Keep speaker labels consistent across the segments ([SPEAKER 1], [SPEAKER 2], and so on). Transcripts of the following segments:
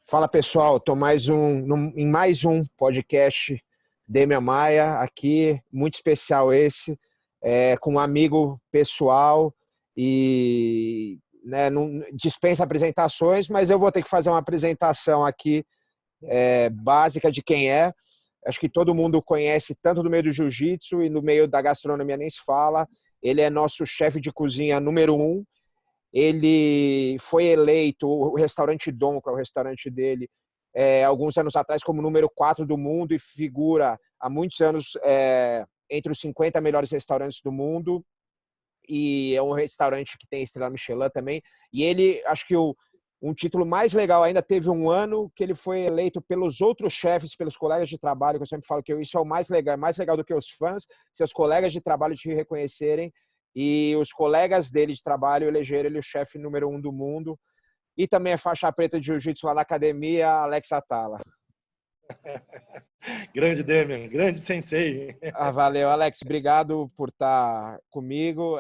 [SPEAKER 1] Fala pessoal, estou em mais um podcast Demian Maia, aqui, muito especial esse, com um amigo pessoal e né, não dispensa apresentações, mas eu vou ter que fazer uma apresentação aqui básica de quem é. Acho que todo mundo conhece, tanto no meio do jiu-jitsu e no meio da gastronomia nem se fala. Ele é nosso chefe de cozinha número 1. Ele foi eleito, o restaurante Dom, que é o restaurante dele, alguns anos atrás, como número 4 do mundo e figura há muitos anos entre os 50 melhores restaurantes do mundo. E é um restaurante que tem estrela Michelin também. E ele, acho que um título mais legal ainda, teve um ano que ele foi eleito pelos outros chefes, pelos colegas de trabalho, que eu sempre falo que isso é o mais legal do que os fãs, seus colegas de trabalho te reconhecerem. E os colegas dele de trabalho elegeram ele o chefe número 1 do mundo. E também é faixa preta de jiu-jitsu lá na academia, Alex Atala.
[SPEAKER 2] Grande Demian, grande sensei.
[SPEAKER 1] Valeu, Alex. Obrigado por estar comigo.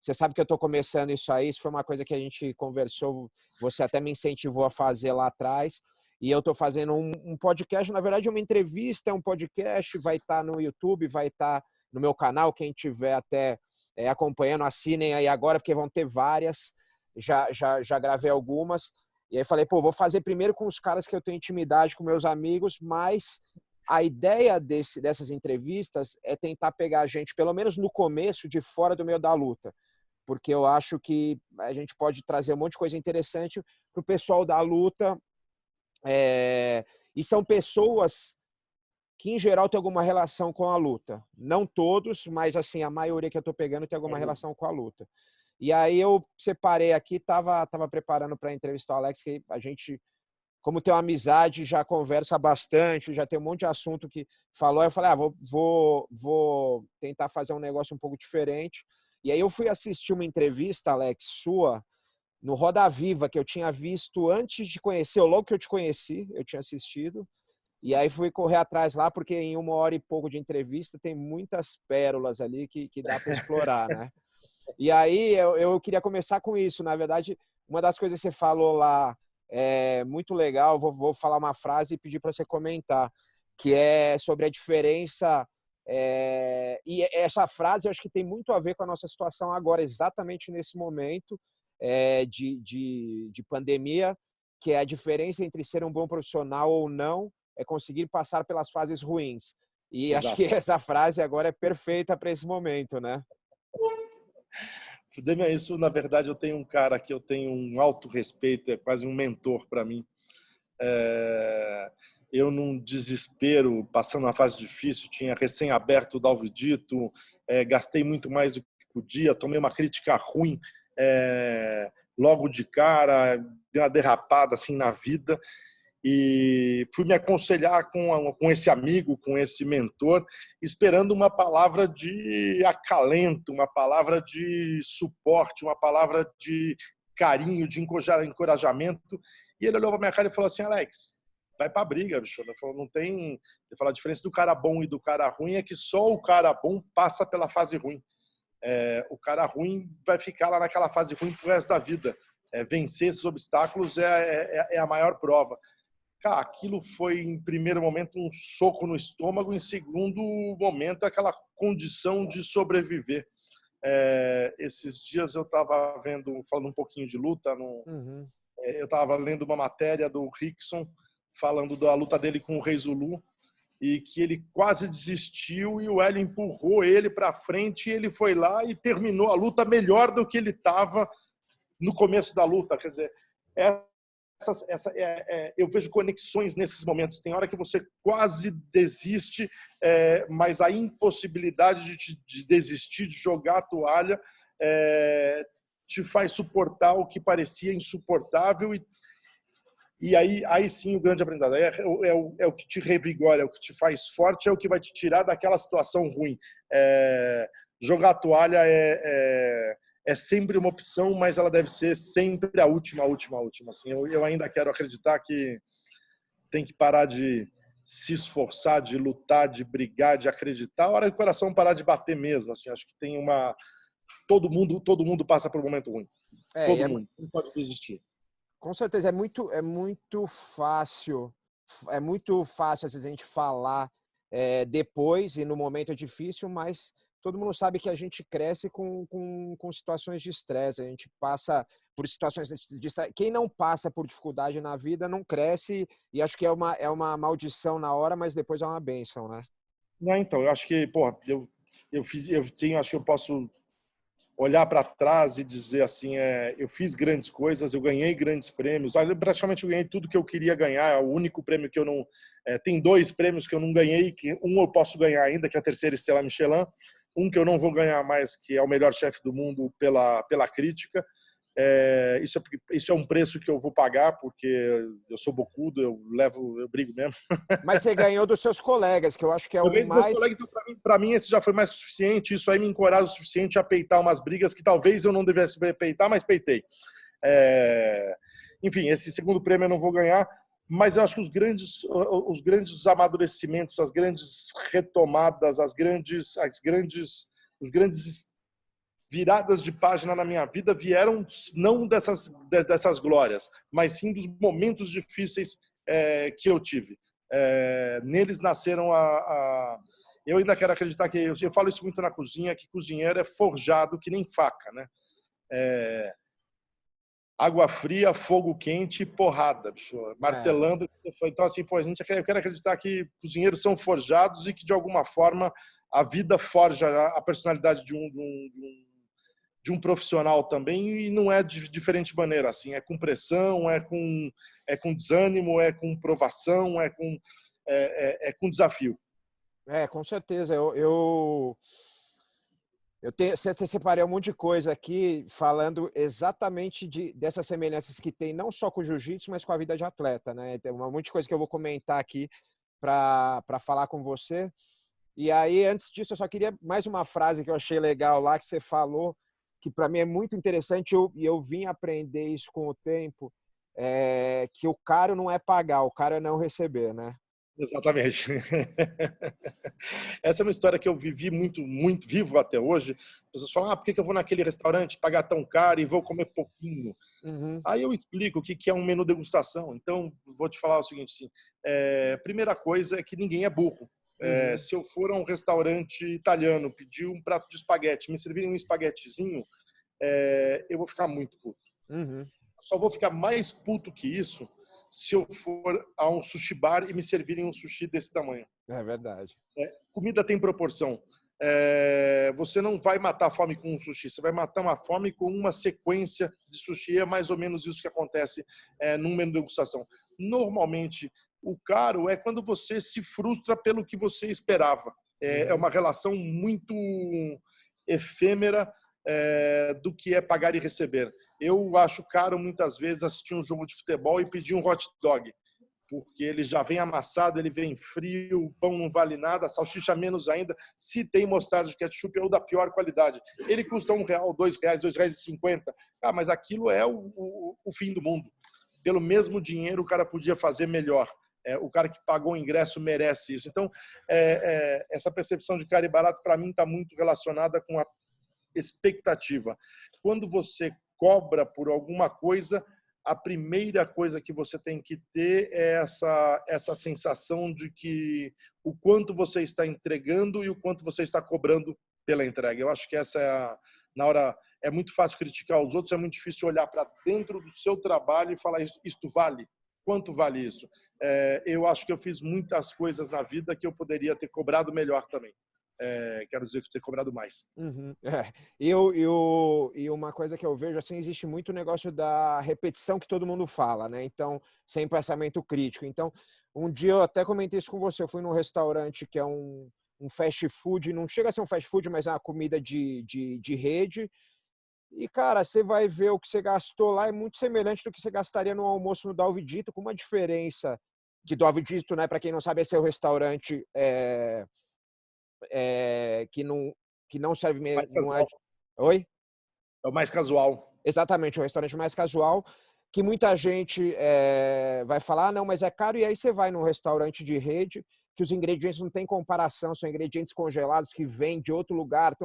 [SPEAKER 1] Você sabe que eu estou começando isso aí. Isso foi uma coisa que a gente conversou. Você até me incentivou a fazer lá atrás. E eu estou fazendo um podcast, na verdade, uma entrevista, um podcast. Vai estar no YouTube, vai estar no meu canal. Quem estiver até acompanhando, assinem aí agora, porque vão ter várias. Já gravei algumas. E aí falei, vou fazer primeiro com os caras que eu tenho intimidade, com meus amigos, mas a ideia dessas entrevistas é tentar pegar a gente, pelo menos no começo, de fora do meio da luta. Porque eu acho que a gente pode trazer um monte de coisa interessante para o pessoal da luta. E são pessoas que, em geral, têm alguma relação com a luta. Não todos, mas assim, a maioria que eu estou pegando tem alguma relação com a luta. E aí eu separei aqui, estava preparando para entrevistar o Alex, que a gente, como tem uma amizade, já conversa bastante, já tem um monte de assunto que falou. Eu falei, vou tentar fazer um negócio um pouco diferente. E aí eu fui assistir uma entrevista, Alex, sua, no Roda Viva, que eu tinha visto antes de conhecer, logo que eu te conheci, eu tinha assistido. E aí fui correr atrás lá, porque em 1 hora e pouco de entrevista tem muitas pérolas ali que dá para explorar, né? E aí eu queria começar com isso. Na verdade, uma das coisas que você falou lá é muito legal. Vou falar uma frase e pedir para você comentar, que é sobre a diferença. E essa frase eu acho que tem muito a ver com a nossa situação agora, exatamente nesse momento de pandemia, que é a diferença entre ser um bom profissional ou não, é conseguir passar pelas fases ruins. E
[SPEAKER 2] Exato.
[SPEAKER 1] acho que essa frase agora é perfeita para esse momento, né?
[SPEAKER 2] Demian, isso, na verdade, eu tenho um cara que eu tenho um alto respeito, é quase um mentor para mim. Eu, num desespero, passando uma fase difícil, tinha recém-aberto o Dalvidito, gastei muito mais do que podia, tomei uma crítica ruim logo de cara, dei uma derrapada assim na vida. E fui me aconselhar com esse amigo, com esse mentor, esperando uma palavra de acalento, uma palavra de suporte, uma palavra de carinho, de encorajamento. E ele olhou para minha cara e falou assim: Alex, vai para a briga, bicho. Ele falou, não tem. Ele falou, a diferença do cara bom e do cara ruim é que só o cara bom passa pela fase ruim. O cara ruim vai ficar lá naquela fase ruim pro resto da vida. Vencer esses obstáculos é a maior prova. Cara, aquilo foi, em primeiro momento, um soco no estômago, em segundo momento, aquela condição de sobreviver. Esses dias eu estava falando um pouquinho de luta, eu estava lendo uma matéria do Rickson, falando da luta dele com o Rei Zulu, e que ele quase desistiu e o Hélio empurrou ele para frente e ele foi lá e terminou a luta melhor do que ele estava no começo da luta. Quer dizer, eu vejo conexões nesses momentos. Tem hora que você quase desiste, mas a impossibilidade de desistir, de jogar a toalha, te faz suportar o que parecia insuportável. E aí sim o grande aprendizado é o que te revigora, é o que te faz forte, é o que vai te tirar daquela situação ruim. Jogar a toalha é sempre uma opção, mas ela deve ser sempre a última. Assim, eu ainda quero acreditar que tem que parar de se esforçar, de lutar, de brigar, de acreditar. A hora que o coração parar de bater mesmo. Assim, acho que tem uma... Todo mundo passa por um momento ruim. Todo mundo. Não pode desistir.
[SPEAKER 1] Com certeza, é muito fácil às vezes a gente falar depois e no momento é difícil, mas todo mundo sabe que a gente cresce com situações de estresse, a gente passa por situações de estresse. Quem não passa por dificuldade na vida não cresce e acho que é uma maldição na hora, mas depois é uma bênção, né?
[SPEAKER 2] Não, então, eu acho que, porra, acho que eu posso olhar para trás e dizer assim, eu fiz grandes coisas, eu ganhei grandes prêmios, praticamente eu ganhei tudo que eu queria ganhar. O único prêmio que eu não tem 2 prêmios que eu não ganhei, que um eu posso ganhar ainda, que é a terceira estrela Michelin, um que eu não vou ganhar mais, que é o melhor chefe do mundo pela crítica. Isso é um preço que eu vou pagar, porque eu sou bocudo, eu brigo mesmo.
[SPEAKER 1] Mas você ganhou dos seos colegas, que eu acho que é
[SPEAKER 2] Eu
[SPEAKER 1] o
[SPEAKER 2] ganhei dos meus
[SPEAKER 1] mais...
[SPEAKER 2] colegas, então para mim esse já foi mais que o suficiente. Isso aí me encoraja o suficiente a peitar umas brigas que talvez eu não devesse peitar, mas peitei. Enfim, esse segundo prêmio eu não vou ganhar, mas eu acho que os grandes amadurecimentos, as grandes retomadas, os grandes viradas de página na minha vida vieram não dessas glórias, mas sim dos momentos difíceis que eu tive. Neles nasceram eu ainda quero acreditar que eu falo isso muito na cozinha, que cozinheiro é forjado que nem faca, né? Água fria, fogo quente, porrada, bicho, martelando. Então assim, pô, eu quero acreditar que cozinheiros são forjados e que de alguma forma a vida forja a personalidade de um profissional também, e não é de diferente maneira, assim, é com pressão, é com desânimo, é com provação, é com desafio.
[SPEAKER 1] Com certeza. Eu separei um monte de coisa aqui falando exatamente dessas semelhanças que tem não só com o jiu-jitsu, mas com a vida de atleta, né? Tem um monte de coisa que eu vou comentar aqui para falar com você. E aí, antes disso, eu só queria mais uma frase que eu achei legal lá, que você falou, que para mim é muito interessante, e eu vim aprender isso com o tempo, que o caro não é pagar, o caro é não receber, né?
[SPEAKER 2] Exatamente. Essa é uma história que eu vivi muito, muito vivo até hoje. As pessoas falam, por que eu vou naquele restaurante pagar tão caro e vou comer pouquinho?
[SPEAKER 1] Uhum.
[SPEAKER 2] Aí eu explico o que é um menu degustação. Então, vou te falar o seguinte, assim, primeira coisa é que ninguém é burro.
[SPEAKER 1] Uhum.
[SPEAKER 2] Se eu for a um restaurante italiano, pedir um prato de espaguete, me servirem um espaguetezinho, eu vou ficar muito puto.
[SPEAKER 1] Uhum.
[SPEAKER 2] Só vou ficar mais puto que isso se eu for a um sushi bar e me servirem um sushi desse tamanho.
[SPEAKER 1] É verdade.
[SPEAKER 2] Comida tem proporção. Você não vai matar a fome com um sushi, você vai matar uma fome com uma sequência de sushi. É mais ou menos isso que acontece num menu de degustação. Normalmente, o caro é quando você se frustra pelo que você esperava. É uma relação muito efêmera do que é pagar e receber. Eu acho caro, muitas vezes, assistir um jogo de futebol e pedir um hot dog, porque ele já vem amassado, ele vem frio, o pão não vale nada, a salsicha menos ainda, se tem mostarda de ketchup é o da pior qualidade. Ele custa R$1, R$2, R$2,50. Mas aquilo é o fim do mundo. Pelo mesmo dinheiro, o cara podia fazer melhor. O cara que pagou o ingresso merece isso. Então, essa percepção de caro e barato, para mim, está muito relacionada com a expectativa. Quando você cobra por alguma coisa, a primeira coisa que você tem que ter é essa sensação de que o quanto você está entregando e o quanto você está cobrando pela entrega. Eu acho que na hora é muito fácil criticar os outros, é muito difícil olhar para dentro do seu trabalho e falar isto vale? Quanto vale isso? Eu acho que eu fiz muitas coisas na vida que eu poderia ter cobrado melhor também. Quero dizer que eu ter cobrado mais.
[SPEAKER 1] Uhum. E uma coisa que eu vejo, assim, existe muito negócio da repetição que todo mundo fala, né? Então, sem pensamento crítico. Então, um dia eu até comentei isso com você, eu fui num restaurante que é um fast food, não chega a ser um fast food, mas é uma comida de rede. E, cara, você vai ver o que você gastou lá, é muito semelhante do que você gastaria no almoço no Dalvi Dito, com uma diferença que Dalvi Dito, né, para quem não sabe, esse é o restaurante que não serve... Não é... Oi?
[SPEAKER 2] É o mais casual.
[SPEAKER 1] Exatamente, o restaurante mais casual, que muita gente vai falar, não, mas é caro, e aí você vai num restaurante de rede, que os ingredientes não têm comparação, são ingredientes congelados que vêm de outro lugar,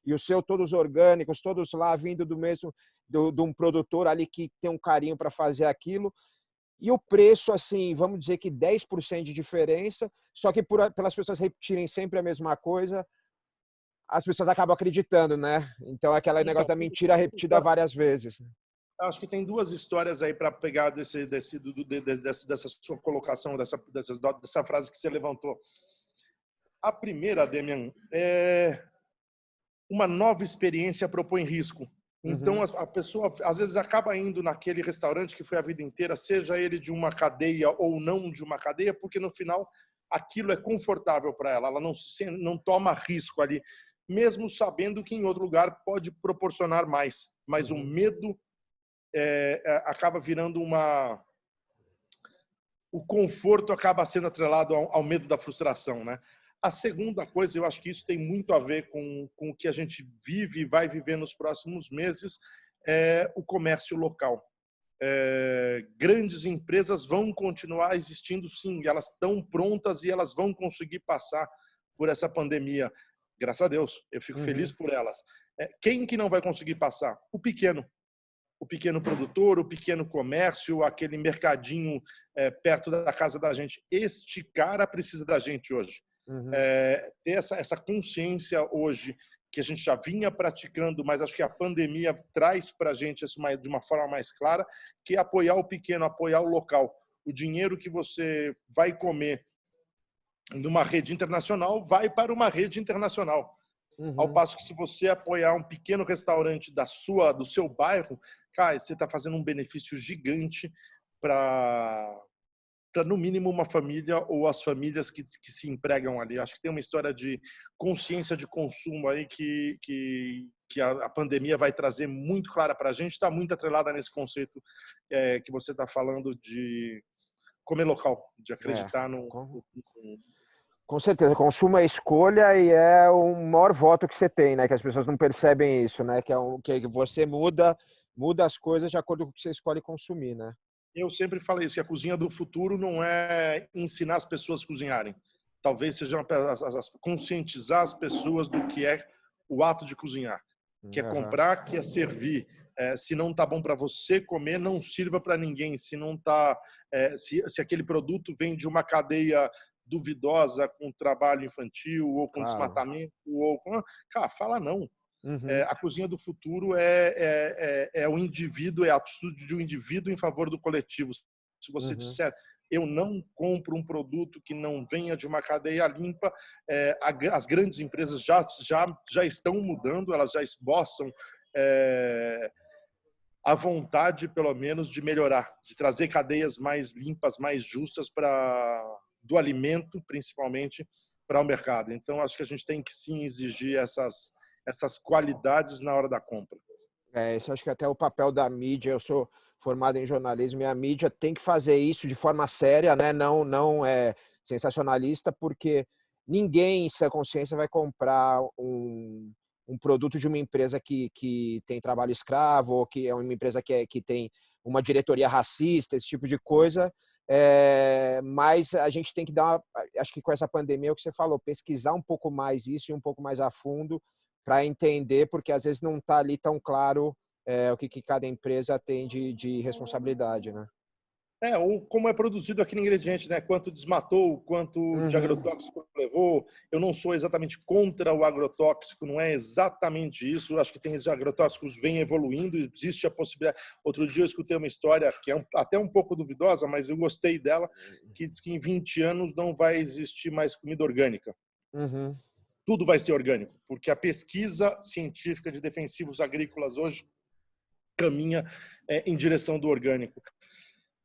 [SPEAKER 1] e o seu todos orgânicos, todos lá vindo do mesmo, de um produtor ali que tem um carinho para fazer aquilo. E o preço, assim, vamos dizer que 10% de diferença, só que pelas pessoas repetirem sempre a mesma coisa, as pessoas acabam acreditando, né? Então, é aquele negócio da mentira repetida várias vezes.
[SPEAKER 2] Acho que tem duas histórias aí para pegar dessa sua colocação, dessa frase que você levantou. A primeira, Demian, é uma nova experiência propõe risco. Então, a pessoa, às vezes, acaba indo naquele restaurante que foi a vida inteira, seja ele de uma cadeia ou não de uma cadeia, porque, no final, aquilo é confortável para ela. Ela não toma risco ali, mesmo sabendo que em outro lugar pode proporcionar mais. Mas o medo acaba virando o conforto acaba sendo atrelado ao medo da frustração, né? A segunda coisa, eu acho que isso tem muito a ver com o que a gente vive e vai viver nos próximos meses, é o comércio local. Grandes empresas vão continuar existindo, sim, elas estão prontas e elas vão conseguir passar por essa pandemia. Graças a Deus, eu fico feliz por elas. Quem que não vai conseguir passar? O pequeno produtor, o pequeno comércio, aquele mercadinho perto da casa da gente. Este cara precisa da gente hoje. Ter essa consciência hoje, que a gente já vinha praticando, mas acho que a pandemia traz para a gente isso de uma forma mais clara, que é apoiar o pequeno, apoiar o local. O dinheiro que você vai comer numa rede internacional vai para uma rede internacional. Ao passo que, se você apoiar um pequeno restaurante do seu bairro, cara, você está fazendo um benefício gigante para, no mínimo, uma família ou as famílias que se empregam ali. Acho que tem uma história de consciência de consumo aí que a pandemia vai trazer muito clara para a gente. Está muito atrelada nesse conceito que você está falando de comer local, de acreditar no...
[SPEAKER 1] Com certeza, consumo é escolha e é o maior voto que você tem, né? Que as pessoas não percebem isso, né? Que você muda as coisas de acordo com o que você escolhe consumir, né?
[SPEAKER 2] Eu sempre falei isso, que a cozinha do futuro não é ensinar as pessoas a cozinharem. Talvez seja conscientizar as pessoas do que é o ato de cozinhar. Que é comprar, que é servir. Se não tá bom para você comer, não sirva para ninguém. Se não tá, se aquele produto vem de uma cadeia duvidosa, com trabalho infantil ou com desmatamento, ou com... Cara, fala não. A cozinha do futuro é o indivíduo, é a atitude de um indivíduo em favor do coletivo. Se você disser, eu não compro um produto que não venha de uma cadeia limpa, as grandes empresas já estão mudando, elas já esboçam a vontade, pelo menos, de melhorar, de trazer cadeias mais limpas, mais justas do alimento, principalmente, para o mercado. Então, acho que a gente tem que, sim, exigir essas qualidades na hora da compra.
[SPEAKER 1] Esse acho que até o papel da mídia. Eu sou formado em jornalismo e a mídia tem que fazer isso de forma séria, né? Não é sensacionalista, porque ninguém em sã consciência vai comprar um produto de uma empresa que tem trabalho escravo, ou que é uma empresa que tem uma diretoria racista, esse tipo de coisa. Mas a gente tem que acho que com essa pandemia, é o que você falou, pesquisar um pouco mais isso e um pouco mais a fundo para entender, porque às vezes não está ali tão claro o que cada empresa tem de responsabilidade, né?
[SPEAKER 2] Ou como é produzido aquele ingrediente, né? Quanto desmatou, quanto de agrotóxico levou. Eu não sou exatamente contra o agrotóxico, não é exatamente isso. Acho que tem esses agrotóxicos vêm evoluindo, existe a possibilidade. Outro dia eu escutei uma história que é até um pouco duvidosa, mas eu gostei dela, que diz que em 20 anos não vai existir mais comida orgânica. Tudo vai ser orgânico, porque a pesquisa científica de defensivos agrícolas hoje caminha em direção do orgânico.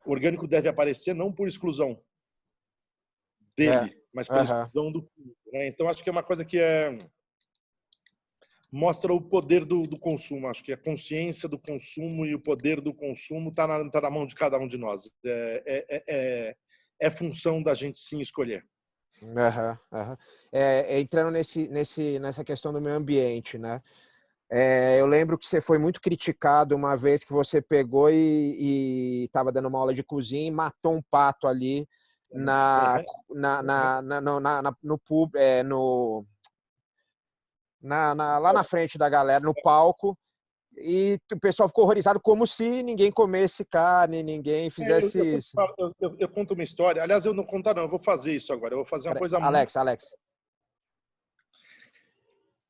[SPEAKER 2] O orgânico deve aparecer não por exclusão dele, mas por exclusão do público, né? Então, acho que é uma coisa que mostra o poder do consumo. Acho que a consciência do consumo e o poder do consumo está na mão de cada um de nós. É função da gente, sim, escolher.
[SPEAKER 1] Entrando nessa questão do meio ambiente, né? Eu lembro que você foi muito criticado uma vez que você pegou e estava dando uma aula de cozinha e matou um pato ali na,
[SPEAKER 2] Aham.
[SPEAKER 1] no pub, lá na frente da galera, no palco, e o pessoal ficou horrorizado, como se ninguém comesse carne, ninguém fizesse isso.
[SPEAKER 2] Eu conto uma história. Aliás, eu não contar, não. Eu vou fazer isso agora. Eu vou fazer uma coisa muito.
[SPEAKER 1] Alex.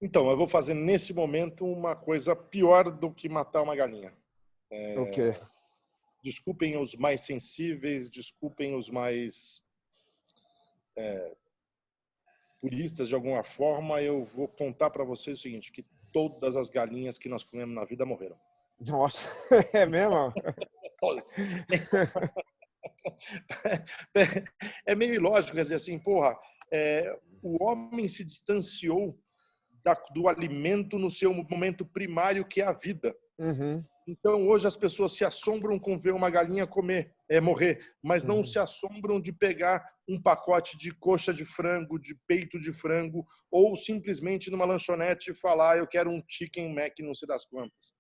[SPEAKER 2] Então, eu vou fazer nesse momento uma coisa pior do que matar uma galinha.
[SPEAKER 1] O quê?
[SPEAKER 2] Desculpem os mais sensíveis, desculpem os mais puristas de alguma forma. Eu vou contar para vocês o seguinte: que todas as galinhas que nós comemos na vida morreram.
[SPEAKER 1] Nossa, é mesmo?
[SPEAKER 2] Todas. É meio ilógico, quer dizer assim, porra, o homem se distanciou do alimento no seu momento primário, que é a vida.
[SPEAKER 1] Uhum.
[SPEAKER 2] Então, hoje as pessoas se assombram com ver uma galinha morrer, mas não se assombram de pegar um pacote de coxa de frango, de peito de frango, ou simplesmente numa lanchonete falar, eu quero um chicken mac, não sei das quantas.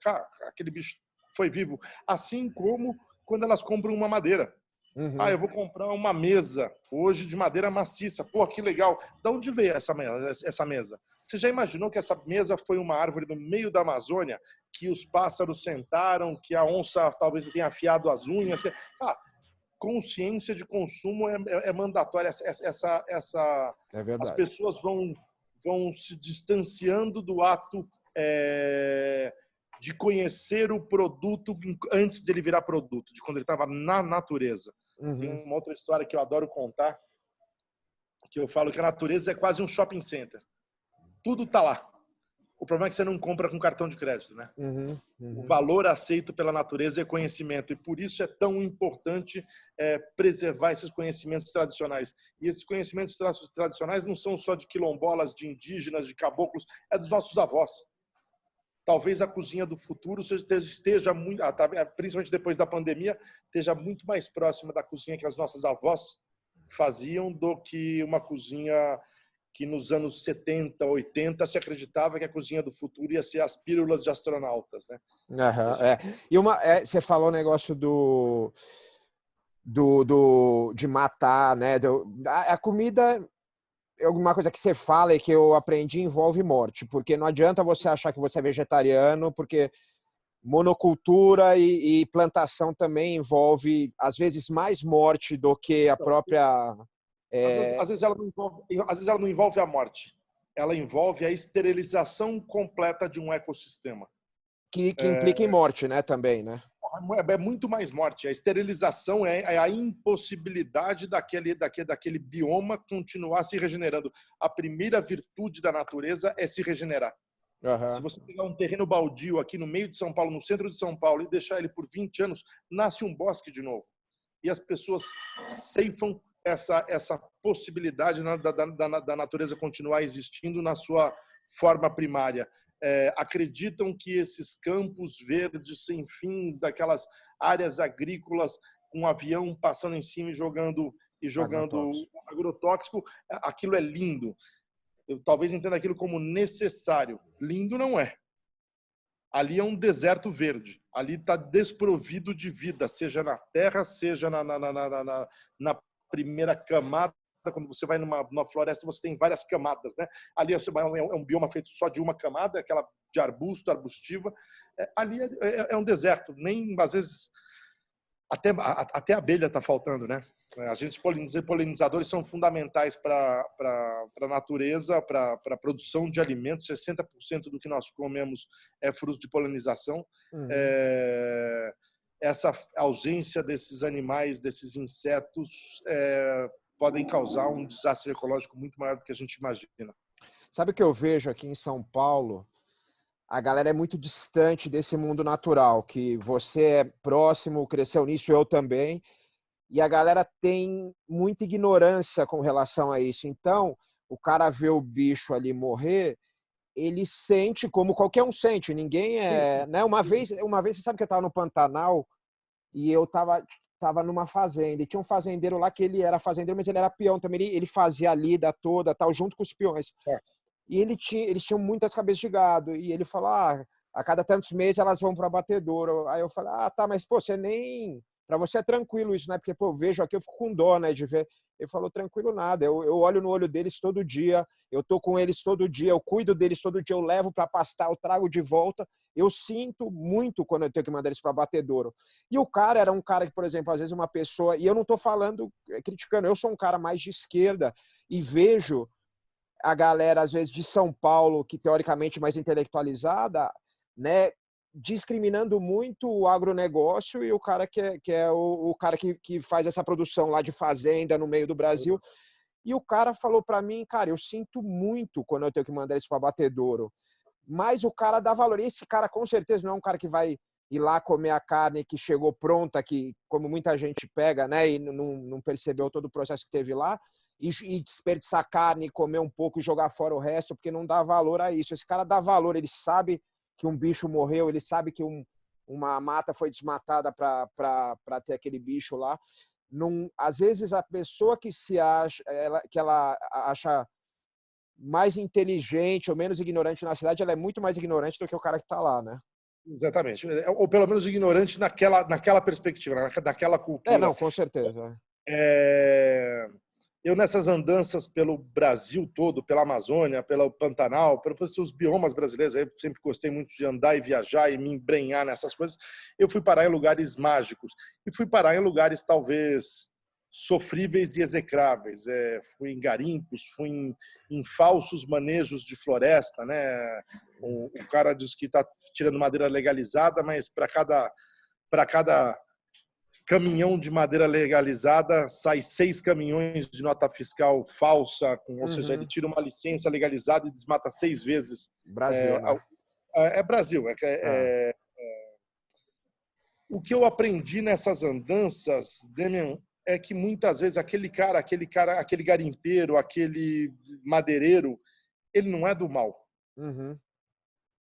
[SPEAKER 2] Cara, aquele bicho foi vivo. Assim como quando elas compram uma madeira.
[SPEAKER 1] Uhum.
[SPEAKER 2] Eu vou comprar uma mesa hoje de madeira maciça. Pô, que legal. De onde veio essa mesa? Você já imaginou que essa mesa foi uma árvore no meio da Amazônia, que os pássaros sentaram, que a onça talvez tenha afiado as unhas? Consciência de consumo é mandatória.
[SPEAKER 1] É
[SPEAKER 2] As
[SPEAKER 1] verdade.
[SPEAKER 2] pessoas vão se distanciando do ato de conhecer o produto antes de ele virar produto, de quando ele estava na natureza. Tem
[SPEAKER 1] Uhum.
[SPEAKER 2] uma outra história que eu adoro contar, que eu falo que a natureza é quase um shopping center. Tudo está lá. O problema é que você não compra com cartão de crédito, né?
[SPEAKER 1] Uhum.
[SPEAKER 2] O valor aceito pela natureza é conhecimento, e por isso é tão importante preservar esses conhecimentos tradicionais. E esses conhecimentos tradicionais não são só de quilombolas, de indígenas, de caboclos, é dos nossos avós. Talvez a cozinha do futuro esteja muito, principalmente depois da pandemia, esteja muito mais próxima da cozinha que as nossas avós faziam do que uma cozinha que nos anos 70, 80 se acreditava que a cozinha do futuro ia ser as pílulas de astronautas, né?
[SPEAKER 1] Uhum. E você falou o negócio de matar, né? A comida é alguma coisa que você fala e que eu aprendi, envolve morte, porque não adianta você achar que você é vegetariano, porque monocultura e plantação também envolve, às vezes, mais morte do que a própria...
[SPEAKER 2] Às vezes ela não envolve a morte, ela envolve a esterilização completa de um ecossistema.
[SPEAKER 1] que implica em morte, né, também, né?
[SPEAKER 2] É muito mais morte. A esterilização é a impossibilidade daquele bioma continuar se regenerando. A primeira virtude da natureza é se regenerar. Se
[SPEAKER 1] Uhum.
[SPEAKER 2] você pegar um terreno baldio aqui no meio de São Paulo, no centro de São Paulo, e deixar ele por 20 anos, nasce um bosque de novo. E as pessoas ceifam essa possibilidade, né, da natureza continuar existindo na sua forma primária. Acreditam que esses campos verdes sem fins, daquelas áreas agrícolas com um avião passando em cima e jogando agrotóxico, aquilo é lindo. Eu talvez entenda aquilo como necessário. Lindo não é. Ali é um deserto verde. Ali está desprovido de vida, seja na terra, seja na primeira camada. Quando você vai numa floresta, você tem várias camadas, né? Ali é um bioma feito só de uma camada, aquela de arbusto, arbustiva. Ali é um deserto. Nem, às vezes, até a abelha está faltando, né? Agentes polinizadores são fundamentais para a natureza, para a produção de alimentos. 60% do que nós comemos é fruto de polinização.
[SPEAKER 1] Uhum.
[SPEAKER 2] Essa ausência desses animais, desses insetos, podem causar um desastre ecológico muito maior do que a gente imagina.
[SPEAKER 1] Sabe o que eu vejo aqui em São Paulo? A galera é muito distante desse mundo natural, que você é próximo, cresceu nisso, eu também, e a galera tem muita ignorância com relação a isso. Então, o cara vê o bicho ali morrer, ele sente como qualquer um sente. Ninguém é, né? Uma vez, você sabe que eu estava no Pantanal e eu tava numa fazenda, e tinha um fazendeiro lá que ele era fazendeiro, mas ele era peão também, ele fazia a lida toda, tal, junto com os peões. E eles tinham muitas cabeças de gado. E ele falou, a cada tantos meses elas vão para a abatedoura. Aí eu falei, tá, mas pô, você nem Para você é tranquilo isso, né? Porque, pô, eu vejo aqui, eu fico com dó, né, de ver. Ele falou, tranquilo nada, eu olho no olho deles todo dia, eu tô com eles todo dia, eu cuido deles todo dia, eu levo para pastar, eu trago de volta. Eu sinto muito quando eu tenho que mandar eles para batedouro. E o cara era um cara que, por exemplo, às vezes uma pessoa, e eu não tô falando, criticando, eu sou um cara mais de esquerda e vejo a galera, às vezes, de São Paulo, que teoricamente é mais intelectualizada, né, discriminando muito o agronegócio e o cara que é o cara que faz essa produção lá de fazenda no meio do Brasil. E o cara falou para mim, cara, eu sinto muito quando eu tenho que mandar isso para batedouro, mas o cara dá valor. Esse cara, com certeza, não é um cara que vai ir lá comer a carne que chegou pronta, que como muita gente pega, né, e não percebeu todo o processo que teve lá, e desperdiçar carne, comer um pouco e jogar fora o resto, porque não dá valor a isso. Esse cara dá valor, ele sabe que um bicho morreu, ele sabe que uma mata foi desmatada para ter aquele bicho lá. Às vezes a pessoa que se acha, que ela acha mais inteligente ou menos ignorante na cidade, ela é muito mais ignorante do que o cara que está lá, né?
[SPEAKER 2] Exatamente. Ou pelo menos ignorante naquela perspectiva, naquela cultura.
[SPEAKER 1] Não, com certeza.
[SPEAKER 2] Eu, nessas andanças pelo Brasil todo, pela Amazônia, pelo Pantanal, pelos biomas brasileiros, eu sempre gostei muito de andar e viajar e me embrenhar nessas coisas. Eu fui parar em lugares mágicos e fui parar em lugares talvez sofríveis e execráveis. Fui em garimpos, fui em falsos manejos de floresta, né? O cara diz que está tirando madeira legalizada, mas para cada caminhão de madeira legalizada sai 6 caminhões de nota fiscal falsa, ou seja, ele tira uma licença legalizada e desmata 6 vezes.
[SPEAKER 1] Brasil, né?
[SPEAKER 2] Brasil. O que eu aprendi nessas andanças, Demian, é que muitas vezes aquele garimpeiro, aquele madeireiro, ele não é do mal.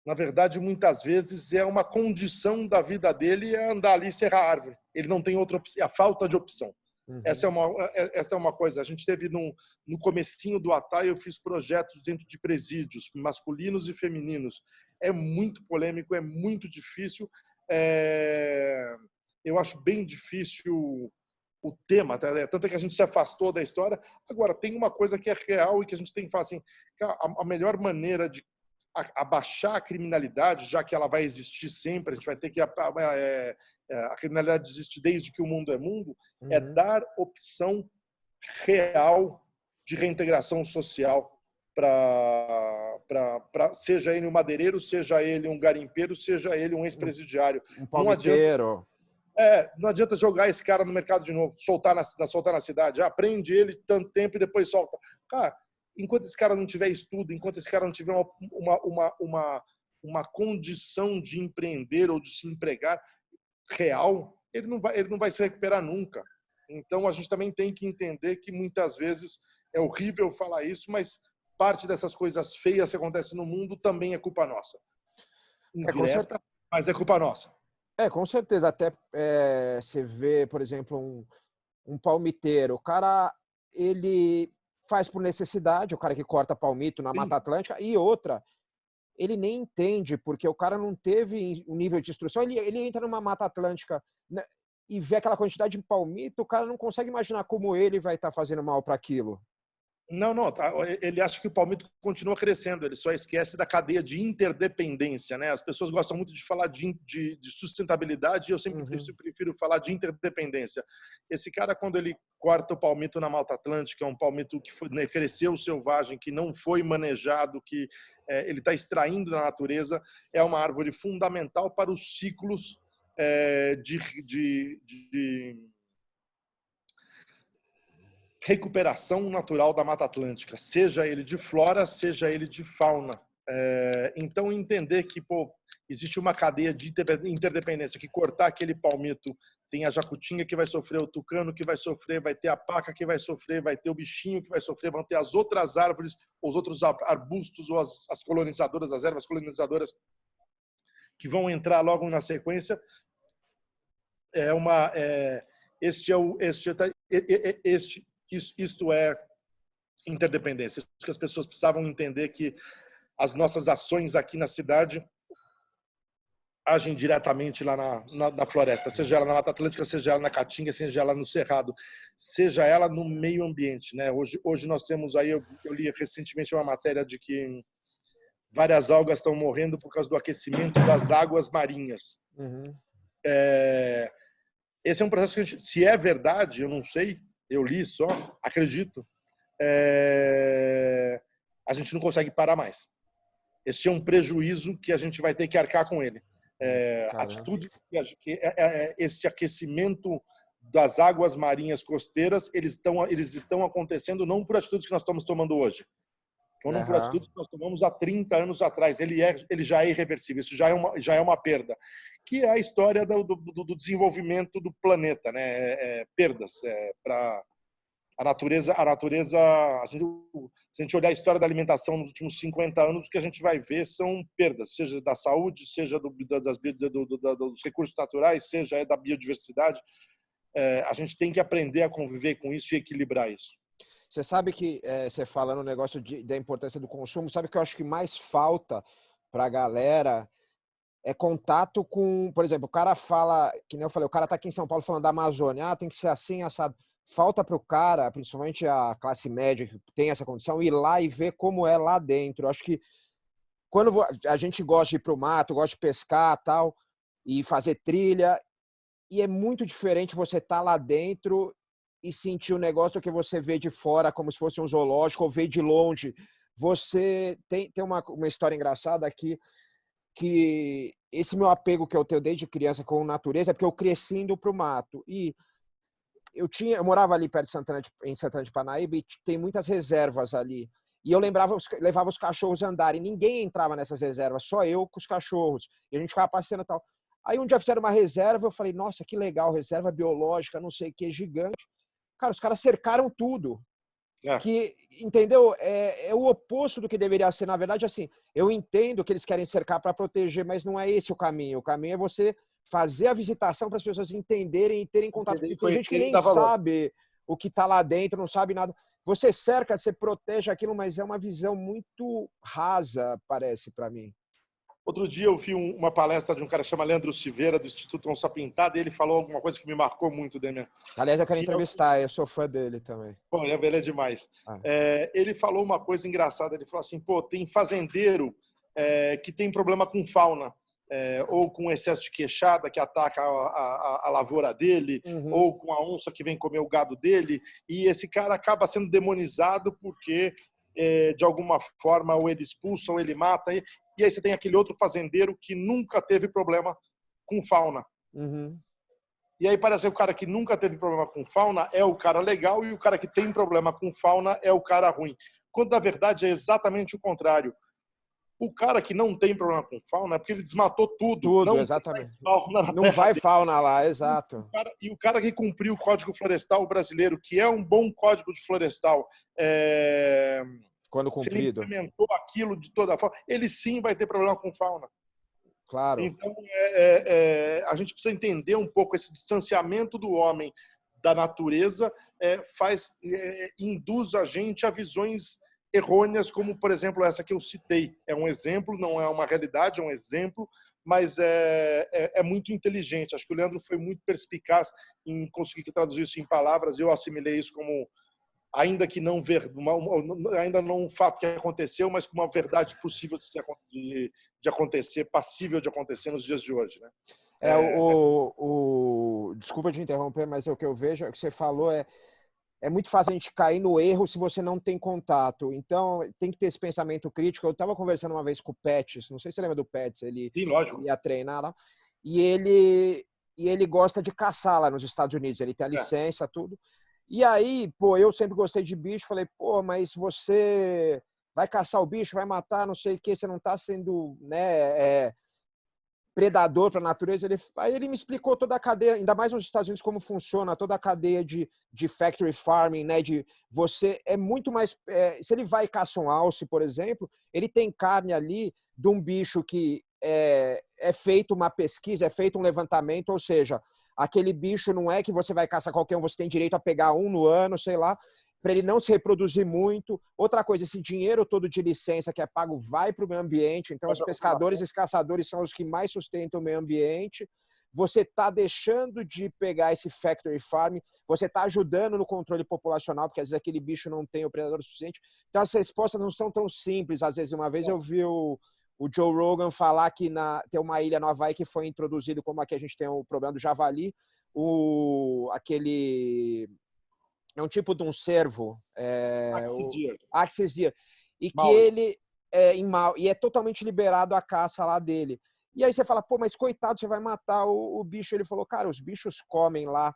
[SPEAKER 2] Na verdade, muitas vezes é uma condição da vida dele andar ali e serrar árvore. Ele não tem outra opção, a falta de opção. Essa é uma coisa. A gente teve no comecinho do Atai, eu fiz projetos dentro de presídios, masculinos e femininos. É muito polêmico, é muito difícil. Eu acho bem difícil o tema, tanto é que a gente se afastou da história. Agora, tem uma coisa que é real e que a gente tem que falar assim, a melhor maneira de abaixar a criminalidade, já que ela vai existir sempre, a gente vai ter que a criminalidade existe desde que o mundo é mundo, é dar opção real de reintegração social para seja ele um madeireiro, seja ele um garimpeiro, seja ele um ex-presidiário.
[SPEAKER 1] Um palmiteiro.
[SPEAKER 2] Não adianta jogar esse cara no mercado de novo, soltar na cidade. Prende ele tanto tempo e depois solta. Cara, enquanto esse cara não tiver estudo, enquanto esse cara não tiver uma condição de empreender ou de se empregar real, ele não vai se recuperar nunca. Então, a gente também tem que entender que muitas vezes é horrível falar isso, mas parte dessas coisas feias que acontecem no mundo também é culpa nossa. Indireta, mas é culpa nossa.
[SPEAKER 1] Com certeza. Até você vê, por exemplo, um palmiteiro. O cara, ele faz por necessidade, o cara que corta palmito na Mata Atlântica, e outra, ele nem entende, porque o cara não teve um nível de instrução, ele entra numa Mata Atlântica, né, e vê aquela quantidade de palmito, o cara não consegue imaginar como ele vai estar fazendo mal para aquilo.
[SPEAKER 2] Não, ele acha que o palmito continua crescendo, ele só esquece da cadeia de interdependência, né? As pessoas gostam muito de falar de sustentabilidade e eu sempre prefiro falar de interdependência. Esse cara, quando ele corta o palmito na Mata Atlântica, é um palmito que cresceu selvagem, que não foi manejado, que ele está extraindo da natureza, é uma árvore fundamental para os ciclos de recuperação natural da Mata Atlântica, seja ele de flora, seja ele de fauna. Então, entender que existe uma cadeia de interdependência, que cortar aquele palmito, tem a jacutinga que vai sofrer, o tucano que vai sofrer, vai ter a paca que vai sofrer, vai ter o bichinho que vai sofrer, vão ter as outras árvores, os outros arbustos, ou as colonizadoras, as ervas colonizadoras que vão entrar logo na sequência. Isto é interdependência. Isso que as pessoas precisavam entender, que as nossas ações aqui na cidade agem diretamente lá na floresta, seja ela na Mata Atlântica, seja ela na Caatinga, seja ela no Cerrado, seja ela no meio ambiente, né? Hoje nós temos aí, eu li recentemente uma matéria de que várias algas estão morrendo por causa do aquecimento das águas marinhas.
[SPEAKER 1] Uhum.
[SPEAKER 2] Esse é um processo que a gente, se é verdade, eu não sei, eu li só, acredito, a gente não consegue parar mais. Esse é um prejuízo que a gente vai ter que arcar com ele. Atitude, esse aquecimento das águas marinhas costeiras, eles estão acontecendo não por atitudes que nós estamos tomando hoje, foram por atitudes que nós tomamos há 30 anos atrás. Ele já é irreversível, isso já é uma perda, que é a história do desenvolvimento do planeta, né? Perdas para a natureza. Se a gente olhar a história da alimentação nos últimos 50 anos, o que a gente vai ver são perdas, seja da saúde, seja dos recursos naturais, seja da biodiversidade. A gente tem que aprender a conviver com isso e equilibrar isso.
[SPEAKER 1] Você sabe que você fala no negócio da importância do consumo, sabe que eu acho que mais falta para a galera é contato com, por exemplo, o cara fala, que nem eu falei, o cara tá aqui em São Paulo falando da Amazônia, tem que ser assim, assado. Falta para o cara, principalmente a classe média que tem essa condição, ir lá e ver como é lá dentro. Eu acho que quando a gente gosta de ir para o mato, gosta de pescar tal, e fazer trilha, e é muito diferente você estar lá dentro e sentir o negócio do que você vê de fora, como se fosse um zoológico, ou ver de longe. Você tem uma história engraçada aqui, que esse meu apego que eu tenho desde criança com a natureza é porque eu cresci indo para o mato. E eu morava ali perto de em Santana de Parnaíba, e tem muitas reservas ali. E eu levava os cachorros a andarem. Ninguém entrava nessas reservas, só eu com os cachorros. E a gente ficava passeando e tal. Aí um dia fizeram uma reserva, eu falei, nossa, que legal, reserva biológica, não sei o que, gigante. Cara, os caras cercaram tudo. Que, entendeu? É o oposto do que deveria ser. Na verdade, assim, eu entendo que eles querem cercar para proteger, mas não é esse o caminho. O caminho é você fazer a visitação para as pessoas entenderem e terem contato. Porque tem gente que nem sabe o que está lá dentro, não sabe nada. Você cerca, você protege aquilo, mas é uma visão muito rasa, parece para mim.
[SPEAKER 2] Outro dia eu vi uma palestra de um cara que chama Leandro Silveira, do Instituto Onça Pintada, e ele falou alguma coisa que me marcou muito, Demian.
[SPEAKER 1] Aliás, eu quero entrevistar, eu sou fã dele também.
[SPEAKER 2] Pô, ele é demais. Ele falou uma coisa engraçada, ele falou assim, pô, tem fazendeiro que tem problema com fauna, ou com excesso de queixada que ataca a lavoura dele, ou com a onça que vem comer o gado dele, e esse cara acaba sendo demonizado porque, de alguma forma, ou ele expulsa ou ele mata. E aí você tem aquele outro fazendeiro que nunca teve problema com fauna. E aí parece que o cara que nunca teve problema com fauna é o cara legal e o cara que tem problema com fauna é o cara ruim. Quando, na verdade, é exatamente o contrário. O cara que não tem problema com fauna é porque ele desmatou tudo.
[SPEAKER 1] Tudo,
[SPEAKER 2] não
[SPEAKER 1] exatamente.
[SPEAKER 2] Não
[SPEAKER 1] vai fauna lá, exato.
[SPEAKER 2] E o cara que cumpriu o Código Florestal brasileiro, que é um bom código de florestal,
[SPEAKER 1] quando cumprido,
[SPEAKER 2] se ele implementou aquilo de toda forma, ele sim vai ter problema com fauna.
[SPEAKER 1] Claro.
[SPEAKER 2] Então, a gente precisa entender um pouco esse distanciamento do homem da natureza, induz a gente a visões errôneas, como, por exemplo, essa que eu citei. É um exemplo, não é uma realidade, é um exemplo, mas é muito inteligente. Acho que o Leandro foi muito perspicaz em conseguir traduzir isso em palavras, e eu assimilei isso como ainda não um fato que aconteceu, mas como uma verdade possível de acontecer, passível de acontecer nos dias de hoje, né?
[SPEAKER 1] Desculpa te interromper, mas o que eu vejo, o que você falou é muito fácil a gente cair no erro se você não tem contato. Então, tem que ter esse pensamento crítico. Eu estava conversando uma vez com o Pets, não sei se você lembra do Pets, ele ia treinar lá, e ele gosta de caçar lá nos Estados Unidos, ele tem a licença, tudo. E aí, pô, eu sempre gostei de bicho, falei, pô, mas você vai caçar o bicho, vai matar, não sei o que, você não está sendo, né, predador para a natureza. Aí ele me explicou toda a cadeia, ainda mais nos Estados Unidos, como funciona toda a cadeia de factory farming, né, de você é muito mais... se ele vai caçar um alce, por exemplo, ele tem carne ali de um bicho que é feito uma pesquisa, é feito um levantamento, ou seja... Aquele bicho não é que você vai caçar qualquer um, você tem direito a pegar um no ano, sei lá. para ele não se reproduzir muito. Outra coisa, esse dinheiro todo de licença que é pago vai para o meio ambiente, então os pescadores e os caçadores são os que mais sustentam o meio ambiente. Você está deixando de pegar esse factory farm, você está ajudando no controle populacional, porque às vezes aquele bicho não tem o predador suficiente. Então as respostas não são tão simples. Às vezes, uma vez eu vi o Joe Rogan falar que tem uma ilha no Havaí que foi introduzido, como aqui a gente tem o problema do javali, é um tipo de um cervo, Axis deer, e que ele e é totalmente liberado a caça lá dele. E aí você fala, pô, mas coitado, você vai matar o bicho. Ele falou, cara, os bichos comem lá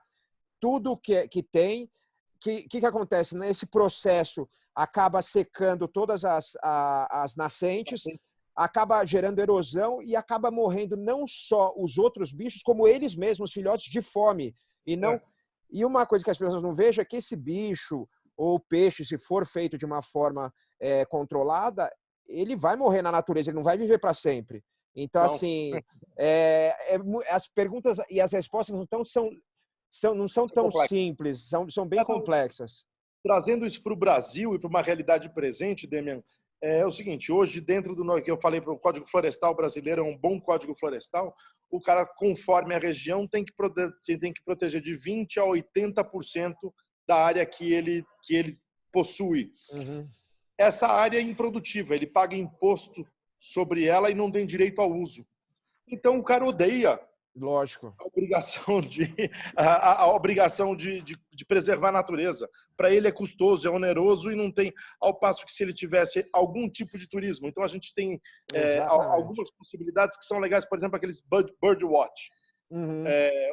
[SPEAKER 1] tudo que tem. O que acontece? Nesse processo, acaba secando todas as nascentes, acaba gerando erosão e acaba morrendo não só os outros bichos, como eles mesmos, os filhotes, de fome. E uma coisa que as pessoas não vejam é que esse bicho ou peixe, se for feito de uma forma controlada, ele vai morrer na natureza, ele não vai viver para sempre. Então, assim, as perguntas e as respostas não são tão simples, são bem complexas.
[SPEAKER 2] Trazendo isso para o Brasil e para uma realidade presente, Demian, é o seguinte: hoje, dentro do que eu falei para o Código Florestal brasileiro, é um bom Código Florestal, o cara, conforme a região, tem que proteger de 20% a 80% da área que ele possui.
[SPEAKER 1] Uhum.
[SPEAKER 2] Essa área é improdutiva, ele paga imposto sobre ela e não tem direito ao uso. Então, o cara odeia.
[SPEAKER 1] Lógico.
[SPEAKER 2] A obrigação de preservar a natureza. Para ele é custoso, é oneroso e não tem, ao passo que se ele tivesse algum tipo de turismo. Então a gente tem algumas possibilidades que são legais, por exemplo, aqueles bird watch.
[SPEAKER 1] Uhum.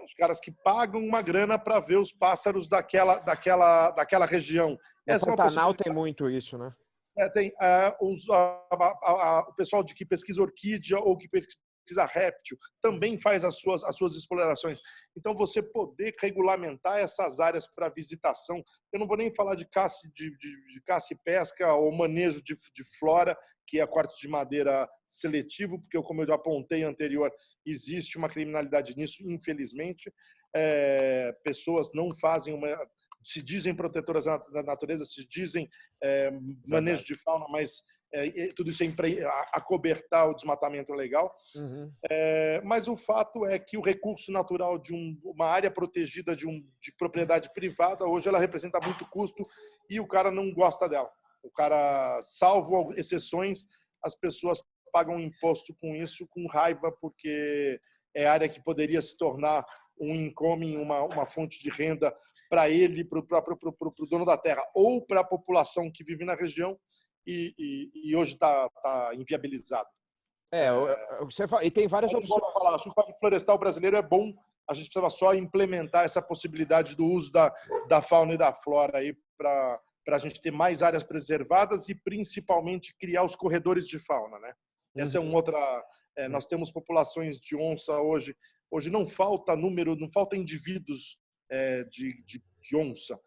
[SPEAKER 2] Os caras que pagam uma grana para ver os pássaros daquela região.
[SPEAKER 1] No Pantanal tem muito isso, né?
[SPEAKER 2] Tem o pessoal que pesquisa orquídea ou que pesquisa réptil também faz as suas explorações. Então, você poder regulamentar essas áreas para visitação, eu não vou nem falar de caça e pesca ou manejo de flora, que é corte de madeira seletivo, porque, como eu já apontei anterior, existe uma criminalidade nisso, infelizmente. Pessoas não fazem se dizem protetoras da natureza, se dizem manejo de fauna, mas tudo isso é acobertar o desmatamento legal.
[SPEAKER 1] Uhum.
[SPEAKER 2] Mas o fato é que o recurso natural de uma área protegida de propriedade privada, hoje ela representa muito custo e o cara não gosta dela. O cara, salvo exceções, as pessoas pagam imposto com isso, com raiva, porque é área que poderia se tornar um income, uma fonte de renda para ele, para o dono da terra, ou para a população que vive na região, e hoje está inviabilizado.
[SPEAKER 1] E tem várias opções.
[SPEAKER 2] Acho que o Código Florestal brasileiro é bom, a gente precisa só implementar essa possibilidade do uso da fauna e da flora aí para a gente ter mais áreas preservadas e principalmente criar os corredores de fauna, né? Essa é uma outra. Nós temos populações de onça hoje. Hoje não falta número, não falta indivíduos de onça.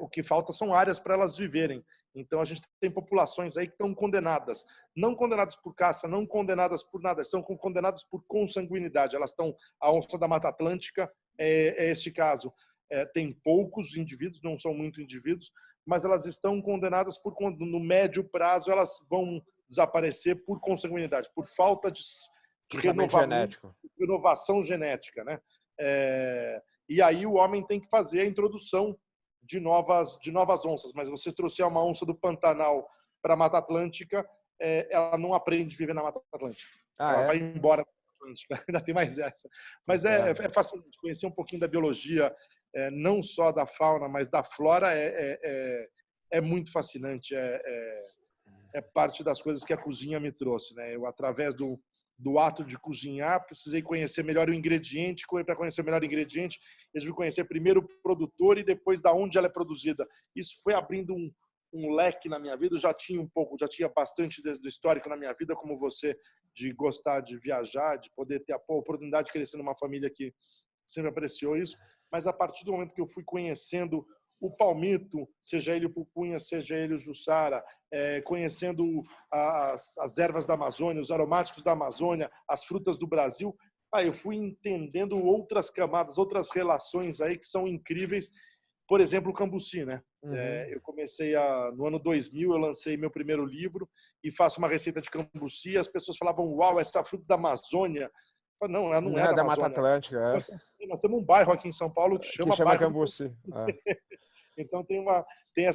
[SPEAKER 2] O que falta são áreas para elas viverem. Então a gente tem populações aí que estão condenadas, não condenadas por caça, não condenadas por nada, estão condenadas por consanguinidade. Elas estão, a onça da Mata Atlântica é este caso. Tem poucos indivíduos, não são muitos indivíduos, mas elas estão condenadas no médio prazo elas vão desaparecer por consanguinidade, por falta de renovação genética, né? E aí o homem tem que fazer a introdução de novas onças, mas você trouxer uma onça do Pantanal para a Mata Atlântica, ela não aprende a viver na Mata Atlântica. Ela vai embora da Mata Atlântica, ainda tem mais essa. Mas é fascinante conhecer um pouquinho da biologia, não só da fauna, mas da flora, é muito fascinante. É parte das coisas que a cozinha me trouxe, né? Eu, através do ato de cozinhar, precisei conhecer melhor o ingrediente. Para conhecer melhor o ingrediente, eu tive que conhecer primeiro o produtor e depois da onde ela é produzida. Isso foi abrindo um leque na minha vida. Eu já tinha bastante do histórico na minha vida, como você, de gostar de viajar, de poder ter a oportunidade de crescer numa família que sempre apreciou isso. Mas a partir do momento que eu fui conhecendo o palmito, seja ele o pupunha, seja ele o jussara, conhecendo as ervas da Amazônia, os aromáticos da Amazônia, as frutas do Brasil, eu fui entendendo outras camadas, outras relações aí que são incríveis por exemplo, o Cambuci, né?
[SPEAKER 1] Uhum.
[SPEAKER 2] Eu comecei no ano 2000, eu lancei meu primeiro livro e faço uma receita de cambuci. As pessoas falavam, uau, essa fruta da Amazônia. Eu falei, não, ela não
[SPEAKER 1] Não
[SPEAKER 2] é
[SPEAKER 1] é
[SPEAKER 2] da
[SPEAKER 1] da Mata
[SPEAKER 2] Amazônia.
[SPEAKER 1] Atlântica,
[SPEAKER 2] Nós temos um bairro aqui em São Paulo que
[SPEAKER 1] que
[SPEAKER 2] chama
[SPEAKER 1] chama
[SPEAKER 2] bairro do
[SPEAKER 1] Cambuci.
[SPEAKER 2] Então tem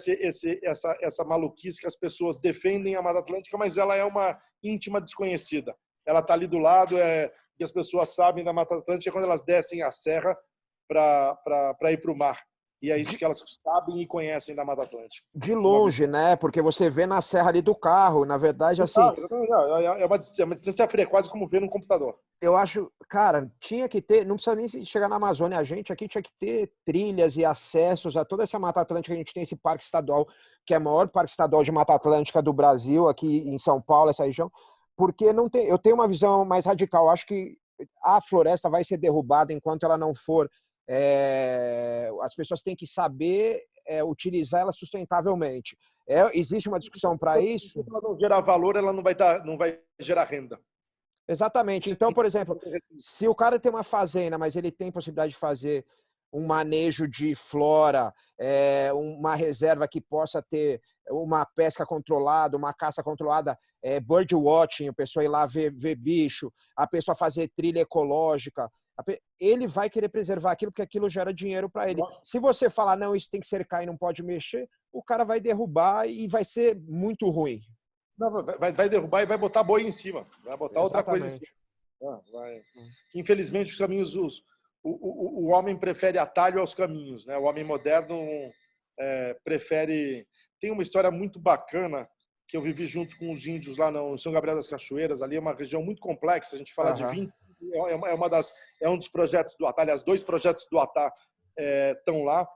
[SPEAKER 2] essa maluquice que as pessoas defendem a Mata Atlântica, mas ela é uma íntima desconhecida. Ela está ali do lado, e as pessoas sabem da Mata Atlântica quando elas descem a serra para ir para o mar. E é isso que elas sabem e conhecem da Mata Atlântica.
[SPEAKER 1] De longe, né? Porque você vê na serra ali do carro. Na verdade, assim,
[SPEAKER 2] É uma distância fria, quase como ver no computador.
[SPEAKER 1] eu acho, cara, tinha que ter, não precisa nem chegar na Amazônia, a gente aqui tinha que ter trilhas e acessos a toda essa Mata Atlântica. A gente tem esse parque estadual, que é o maior parque estadual de Mata Atlântica do Brasil, aqui em São Paulo, essa região, porque não tem, eu tenho uma visão mais radical. Eu acho que a floresta vai ser derrubada enquanto ela não for. As pessoas têm que saber utilizar ela sustentavelmente. Existe uma discussão para isso?
[SPEAKER 2] Se ela não gerar valor, ela não vai gerar renda.
[SPEAKER 1] Exatamente. Então, por exemplo, se o cara tem uma fazenda, mas ele tem possibilidade de fazer um manejo de flora, uma reserva que possa ter uma pesca controlada, uma caça controlada, bird watching, a pessoa ir lá ver bicho, a pessoa fazer trilha ecológica, ele vai querer preservar aquilo porque aquilo gera dinheiro para ele. Se você falar, não, isso tem que cercar e não pode mexer, o cara vai derrubar e vai ser muito ruim.
[SPEAKER 2] Não, vai derrubar e vai botar boi em cima. Vai botar outra coisa em cima. Infelizmente, os caminhos... O homem prefere atalho aos caminhos, né? O homem moderno prefere... Tem uma história muito bacana que eu vivi junto com os índios lá no São Gabriel das Cachoeiras. Ali é uma região muito complexa. A gente fala de 20... É um dos projetos do ATA. Aliás, 2 projetos do ATA estão lá.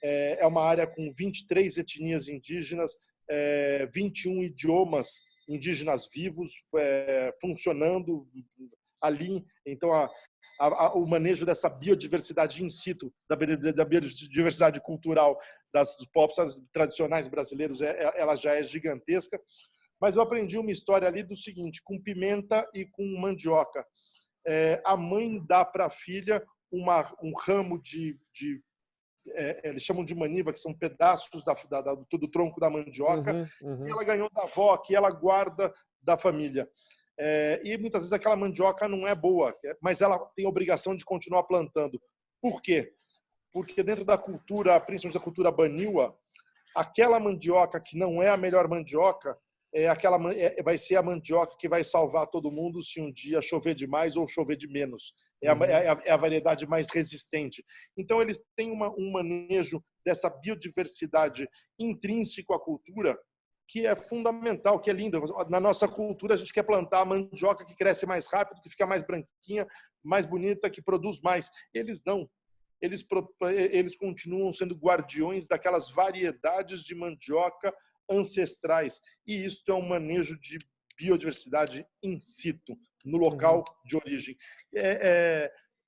[SPEAKER 2] É uma área com 23 etnias indígenas, 21 idiomas indígenas vivos funcionando ali. Então, o manejo dessa biodiversidade in situ, da biodiversidade cultural dos povos tradicionais brasileiros, ela já é gigantesca. Mas eu aprendi uma história ali do seguinte, com pimenta e com mandioca. A mãe dá para a filha um ramo eles chamam de maniva, que são pedaços do tronco da mandioca, que ela ganhou da avó, que ela guarda da família. E muitas vezes aquela mandioca não é boa, mas ela tem a obrigação de continuar plantando. Por quê? Porque dentro da cultura, principalmente da cultura baniwa, aquela mandioca que não é a melhor mandioca, vai ser a mandioca que vai salvar todo mundo se um dia chover demais ou chover de menos. É a variedade mais resistente. Então, eles têm um manejo dessa biodiversidade intrínseco à cultura que é fundamental, que é linda. Na nossa cultura, a gente quer plantar a mandioca que cresce mais rápido, que fica mais branquinha, mais bonita, que produz mais. Eles não. Eles continuam sendo guardiões daquelas variedades de mandioca ancestrais. E isso é um manejo de biodiversidade in situ, no local de origem.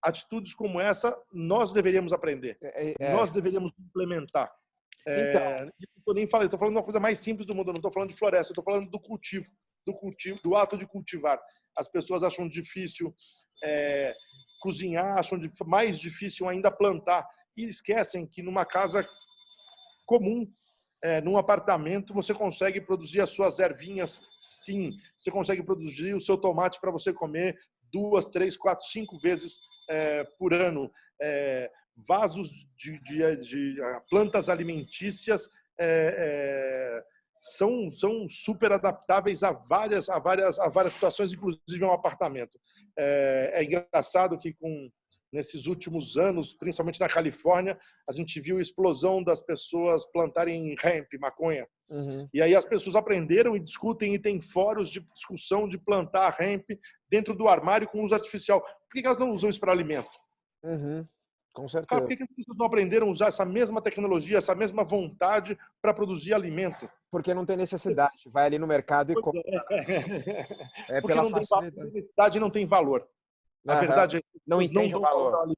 [SPEAKER 2] Atitudes como essa, nós deveríamos aprender. Nós deveríamos implementar. Estou falando de uma coisa mais simples do mundo, eu não estou falando de floresta, eu estou falando do cultivo, do ato de cultivar. As pessoas acham difícil cozinhar, acham mais difícil ainda plantar, e esquecem que numa casa comum, num apartamento, você consegue produzir as suas ervinhas, sim. Você consegue produzir o seu tomate para você comer 2, 3, 4, 5 vezes por ano. Vasos de plantas alimentícias são super adaptáveis a várias situações, inclusive um apartamento. É engraçado que nesses últimos anos, principalmente na Califórnia, a gente viu a explosão das pessoas plantarem hemp, maconha. E aí as pessoas aprenderam e discutem e tem fóruns de discussão de plantar hemp dentro do armário com uso artificial. Por que elas não usam isso para alimento?
[SPEAKER 1] Com certeza.
[SPEAKER 2] Por que as pessoas não aprenderam a usar essa mesma tecnologia, essa mesma vontade para produzir alimento?
[SPEAKER 1] Porque não tem necessidade. Vai ali no mercado e compra.
[SPEAKER 2] Porque não tem necessidade e não tem valor. A verdade é que
[SPEAKER 1] não entende o valor.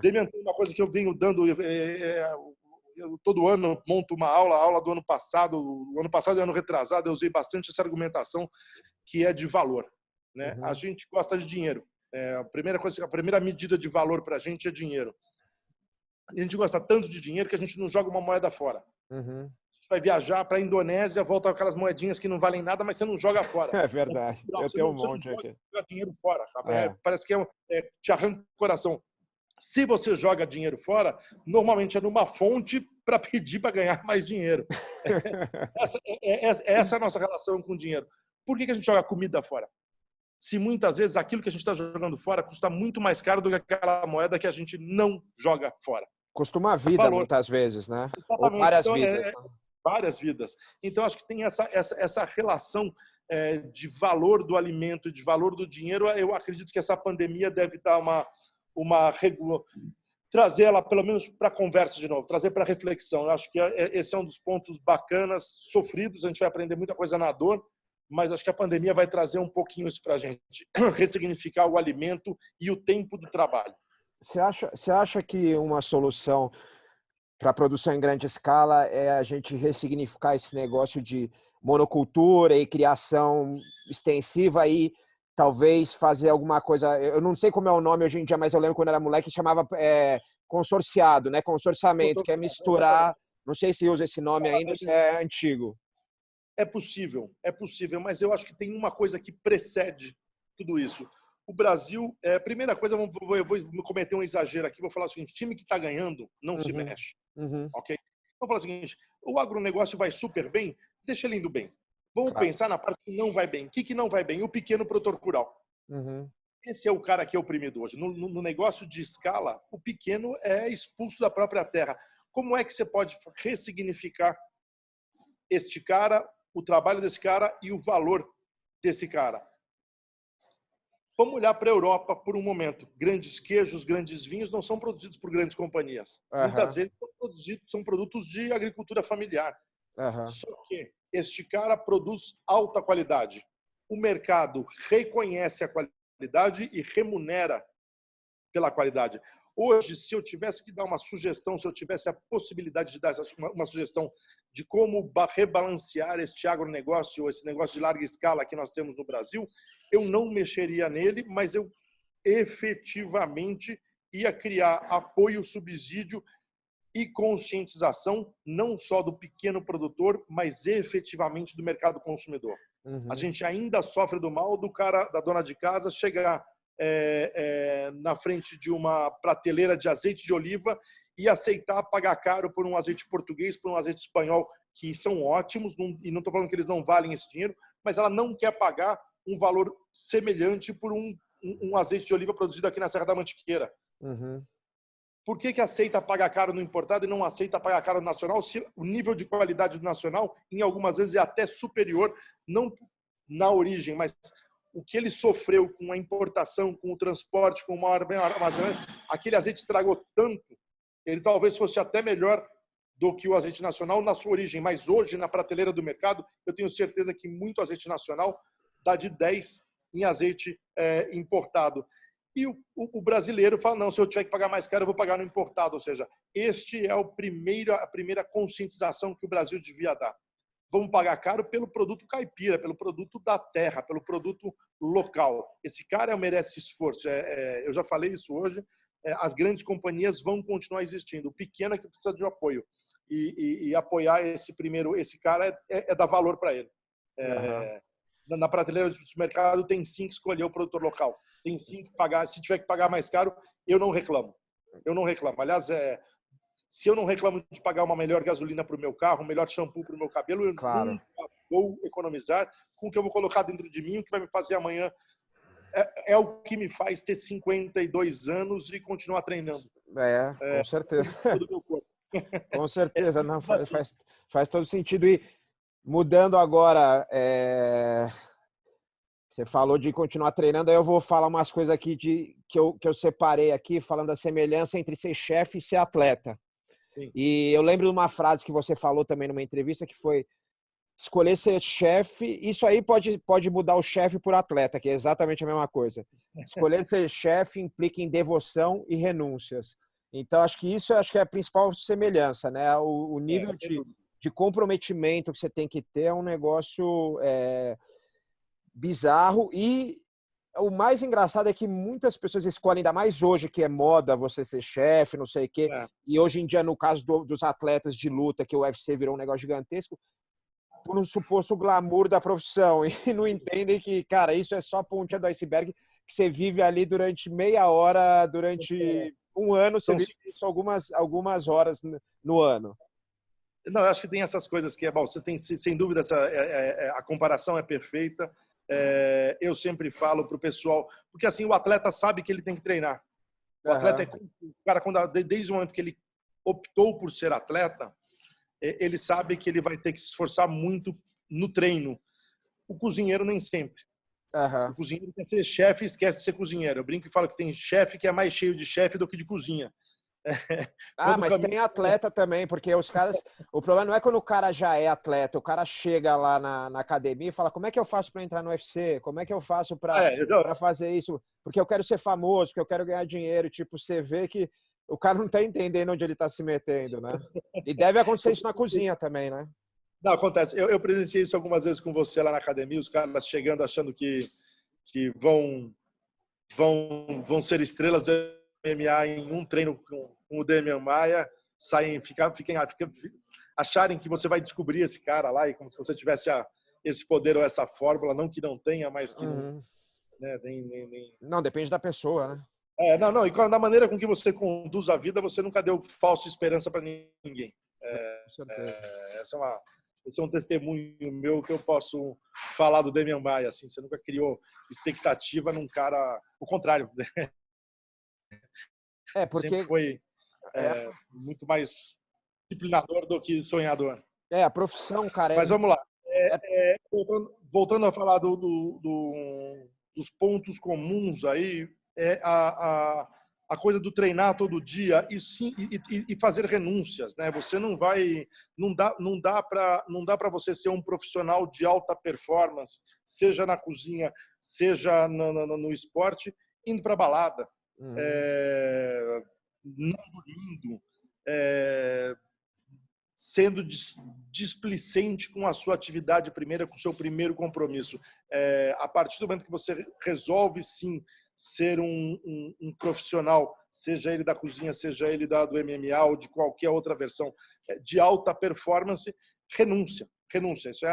[SPEAKER 2] Demian, tem uma coisa que eu venho dando, eu todo ano monto uma aula do ano passado, o ano passado e ano retrasado, eu usei bastante essa argumentação que é de valor. Né? A gente gosta de dinheiro. A primeira medida de valor para a gente é dinheiro. A gente gosta tanto de dinheiro que a gente não joga uma moeda fora.
[SPEAKER 1] Uhum.
[SPEAKER 2] Você vai viajar para a Indonésia, volta com aquelas moedinhas que não valem nada, mas você não joga fora.
[SPEAKER 1] É verdade. Eu tenho um
[SPEAKER 2] Você não
[SPEAKER 1] monte aqui.
[SPEAKER 2] joga dinheiro fora, sabe?
[SPEAKER 1] É.
[SPEAKER 2] Parece que te arranca o coração. Se você joga dinheiro fora, normalmente é numa fonte para pedir para ganhar mais dinheiro. Essa é a nossa relação com o dinheiro. Por que a gente joga comida fora? Se muitas vezes aquilo que a gente está jogando fora custa muito mais caro do que aquela moeda que a gente não joga fora.
[SPEAKER 1] Costuma a vida,
[SPEAKER 2] Valor.
[SPEAKER 1] muitas vezes, né? Ou
[SPEAKER 2] Exatamente.
[SPEAKER 1] várias
[SPEAKER 2] Então,
[SPEAKER 1] vidas.
[SPEAKER 2] várias vidas. Então, acho que tem essa relação de valor do alimento e de valor do dinheiro. Eu acredito que essa pandemia deve dar trazer ela, pelo menos, para a conversa de novo, trazer para a reflexão. Eu acho que esse é um dos pontos bacanas, sofridos. A gente vai aprender muita coisa na dor, mas acho que a pandemia vai trazer um pouquinho isso para a gente. Ressignificar o alimento e o tempo do trabalho.
[SPEAKER 1] Você acha que uma solução para a produção em grande escala é a gente ressignificar esse negócio de monocultura e criação extensiva e talvez fazer alguma coisa? Eu não sei como é o nome hoje em dia, mas eu lembro quando era moleque chamava consorciado, né? Consorciamento, que é misturar. Não sei se usa esse nome ainda, ou se é antigo.
[SPEAKER 2] É possível, mas eu acho que tem uma coisa que precede tudo isso. O Brasil, primeira coisa, eu vou cometer um exagero aqui, vou falar o seguinte: time que está ganhando não se mexe. Ok? Vou falar o seguinte: o agronegócio vai super bem, deixa ele indo bem. Vamos pensar na parte que não vai bem. O que não vai bem? O pequeno produtor rural. Esse é o cara que é oprimido hoje. No negócio de escala, o pequeno é expulso da própria terra. Como é que você pode ressignificar este cara, o trabalho desse cara e o valor desse cara? Vamos olhar para a Europa por um momento. Grandes queijos, grandes vinhos não são produzidos por grandes companhias. Muitas vezes são produtos de agricultura familiar. Só que este cara produz alta qualidade. O mercado reconhece a qualidade e remunera pela qualidade. Hoje, se eu tivesse que dar uma sugestão, se eu tivesse a possibilidade de dar uma sugestão de como rebalancear este agronegócio, esse negócio de larga escala que nós temos no Brasil, eu não mexeria nele, mas eu efetivamente ia criar apoio, subsídio e conscientização, não só do pequeno produtor, mas efetivamente do mercado consumidor. A gente ainda sofre do mal do cara, da dona de casa, chegar na frente de uma prateleira de azeite de oliva e aceitar pagar caro por um azeite português, por um azeite espanhol, que são ótimos, e não estou falando que eles não valem esse dinheiro, mas ela não quer pagar um valor semelhante por um azeite de oliva produzido aqui na Serra da Mantiqueira. Por que aceita pagar caro no importado e não aceita pagar caro no nacional, se o nível de qualidade do nacional, em algumas vezes, é até superior, não na origem, mas o que ele sofreu com a importação, com o transporte, com o maior armazenamento, aquele azeite estragou tanto, ele talvez fosse até melhor do que o azeite nacional na sua origem, mas hoje, na prateleira do mercado, eu tenho certeza que muito azeite nacional dá de 10 em azeite importado. E o brasileiro fala, não, se eu tiver que pagar mais caro, eu vou pagar no importado. Ou seja, este é a primeira conscientização que o Brasil devia dar. Vamos pagar caro pelo produto caipira, pelo produto da terra, pelo produto local. Esse cara merece esforço. Eu já falei isso hoje. As grandes companhias vão continuar existindo. O pequeno é que precisa de apoio. E apoiar esse cara é dar valor para ele. Na prateleira do supermercado tem sim que escolher o produtor local. Tem sim que pagar. Se tiver que pagar mais caro, eu não reclamo. Aliás, se eu não reclamo de pagar uma melhor gasolina para o meu carro, um melhor shampoo para o meu cabelo, eu nunca vou economizar com o que eu vou colocar dentro de mim, o que vai me fazer amanhã. É o que me faz ter 52 anos e continuar treinando.
[SPEAKER 1] Com certeza. Do meu corpo. Com certeza, não, faz todo sentido. E mudando agora, você falou de continuar treinando, aí eu vou falar umas coisas aqui que eu separei aqui, falando da semelhança entre ser chefe e ser atleta. Sim. E eu lembro de uma frase que você falou também numa entrevista, que foi: escolher ser chefe, isso aí pode mudar o chefe por atleta, que é exatamente a mesma coisa. Escolher ser chefe implica em devoção e renúncias. Então, acho que é a principal semelhança, né? O nível de comprometimento que você tem que ter é um negócio bizarro e o mais engraçado é que muitas pessoas escolhem, ainda mais hoje, que é moda você ser chefe, não sei o quê.
[SPEAKER 2] É.
[SPEAKER 1] E hoje em dia, no caso dos atletas de luta, que o UFC virou um negócio gigantesco, por um suposto glamour da profissão. E não entendem que, cara, isso é só a pontinha do iceberg, que você vive ali durante meia hora, durante um ano, você vive isso algumas horas no ano.
[SPEAKER 2] Não, eu acho que tem essas coisas que é bom. Você tem, sem dúvida, a comparação é perfeita. Eu sempre falo para o pessoal, porque assim o atleta sabe que ele tem que treinar. O atleta o cara, desde o momento que ele optou por ser atleta, ele sabe que ele vai ter que se esforçar muito no treino. O cozinheiro nem sempre. O cozinheiro quer ser chefe e esquece de ser cozinheiro. Eu brinco e falo que tem chefe que é mais cheio de chefe do que de cozinha.
[SPEAKER 1] Mas tem atleta também, porque os caras... O problema não é quando o cara já é atleta, o cara chega lá na academia e fala, como é que eu faço para entrar no UFC? Como é que eu faço para fazer isso? Porque eu quero ser famoso, porque eu quero ganhar dinheiro. Tipo, você vê que o cara não tá entendendo onde ele tá se metendo, né? E deve acontecer isso na cozinha também, né?
[SPEAKER 2] Não, acontece. Eu presenciei isso algumas vezes com você lá na academia, os caras chegando achando que vão ser estrelas do MMA em um treino com o Demian Maia, acharem que você vai descobrir esse cara lá e como se você tivesse esse poder ou essa fórmula, não que não tenha, mas que não, né,
[SPEAKER 1] Não, depende da pessoa, né?
[SPEAKER 2] Não, e da maneira com que você conduz a vida, você nunca deu falsa esperança para ninguém.
[SPEAKER 1] Com certeza.
[SPEAKER 2] Esse é um testemunho meu que eu posso falar do Demian Maia. Assim, você nunca criou expectativa num cara... O contrário.
[SPEAKER 1] Porque...
[SPEAKER 2] Sempre foi muito mais disciplinador do que sonhador.
[SPEAKER 1] A profissão, cara...
[SPEAKER 2] Mas vamos lá. Voltando a falar dos pontos comuns aí, a coisa do treinar todo dia e fazer renúncias, né? Você não dá para você ser um profissional de alta performance, seja na cozinha, seja no esporte, indo para balada, não dormindo, sendo displicente com a sua atividade primeira, com o seu primeiro compromisso. A partir do momento que você resolve, sim, ser um profissional, seja ele da cozinha, seja ele do MMA ou de qualquer outra versão de alta performance, renúncia. Isso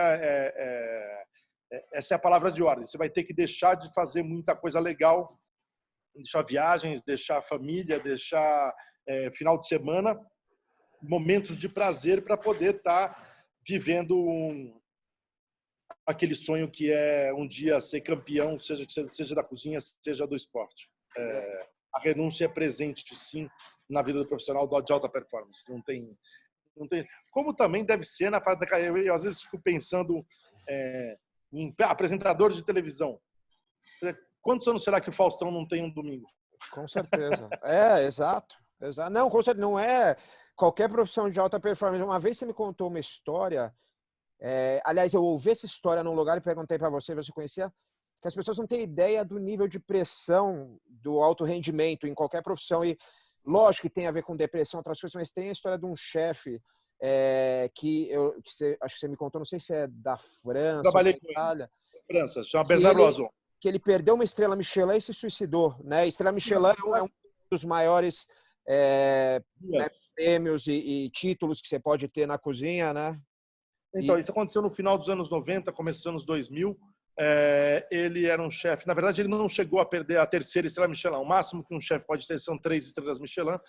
[SPEAKER 2] essa é a palavra de ordem. Você vai ter que deixar de fazer muita coisa legal, deixar viagens, deixar família, deixar final de semana, momentos de prazer para poder estar vivendo aquele sonho que é um dia ser campeão, seja da cozinha, seja do esporte. A renúncia é presente, sim, na vida do profissional de alta performance. Não tem. Como também deve ser na fase da carreira. Eu às vezes fico pensando em apresentador de televisão. Quantos anos será que o Faustão não tem um domingo?
[SPEAKER 1] Com certeza. Exato. Não, com certeza, não é qualquer profissão de alta performance. Uma vez você me contou uma história, aliás, eu ouvi essa história num lugar e perguntei para você conhecia, que as pessoas não têm ideia do nível de pressão do alto rendimento em qualquer profissão. E lógico que tem a ver com depressão, outras coisas, mas tem a história de um chefe acho que você me contou, não sei se é da França
[SPEAKER 2] Trabalhei
[SPEAKER 1] ou da
[SPEAKER 2] com
[SPEAKER 1] Itália.
[SPEAKER 2] França, chama Bernard Loiseau.
[SPEAKER 1] Que ele perdeu uma estrela Michelin e se suicidou, né? Estrela Michelin é um dos maiores né, prêmios e títulos que você pode ter na cozinha, né?
[SPEAKER 2] Então, isso aconteceu no final dos anos 90, começo dos anos 2000. Ele era um chefe. Na verdade, ele não chegou a perder a terceira estrela Michelin. O máximo que um chefe pode ter são 3 estrelas Michelin.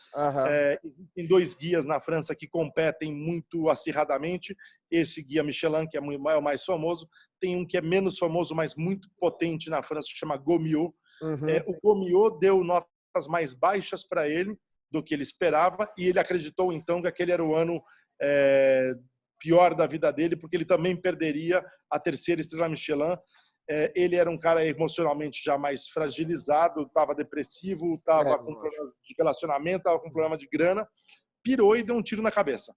[SPEAKER 2] Existem 2 guias na França que competem muito acirradamente. Esse guia Michelin, que é o mais famoso, tem um que é menos famoso, mas muito potente na França, que chama Gomiot. O Gomiot deu notas mais baixas para ele do que ele esperava, e ele acreditou, então, que aquele era o ano pior da vida dele, porque ele também perderia a terceira estrela Michelin. Ele era um cara emocionalmente já mais fragilizado, estava depressivo, estava com problemas de relacionamento, estava com problema de grana, pirou e deu um tiro na cabeça.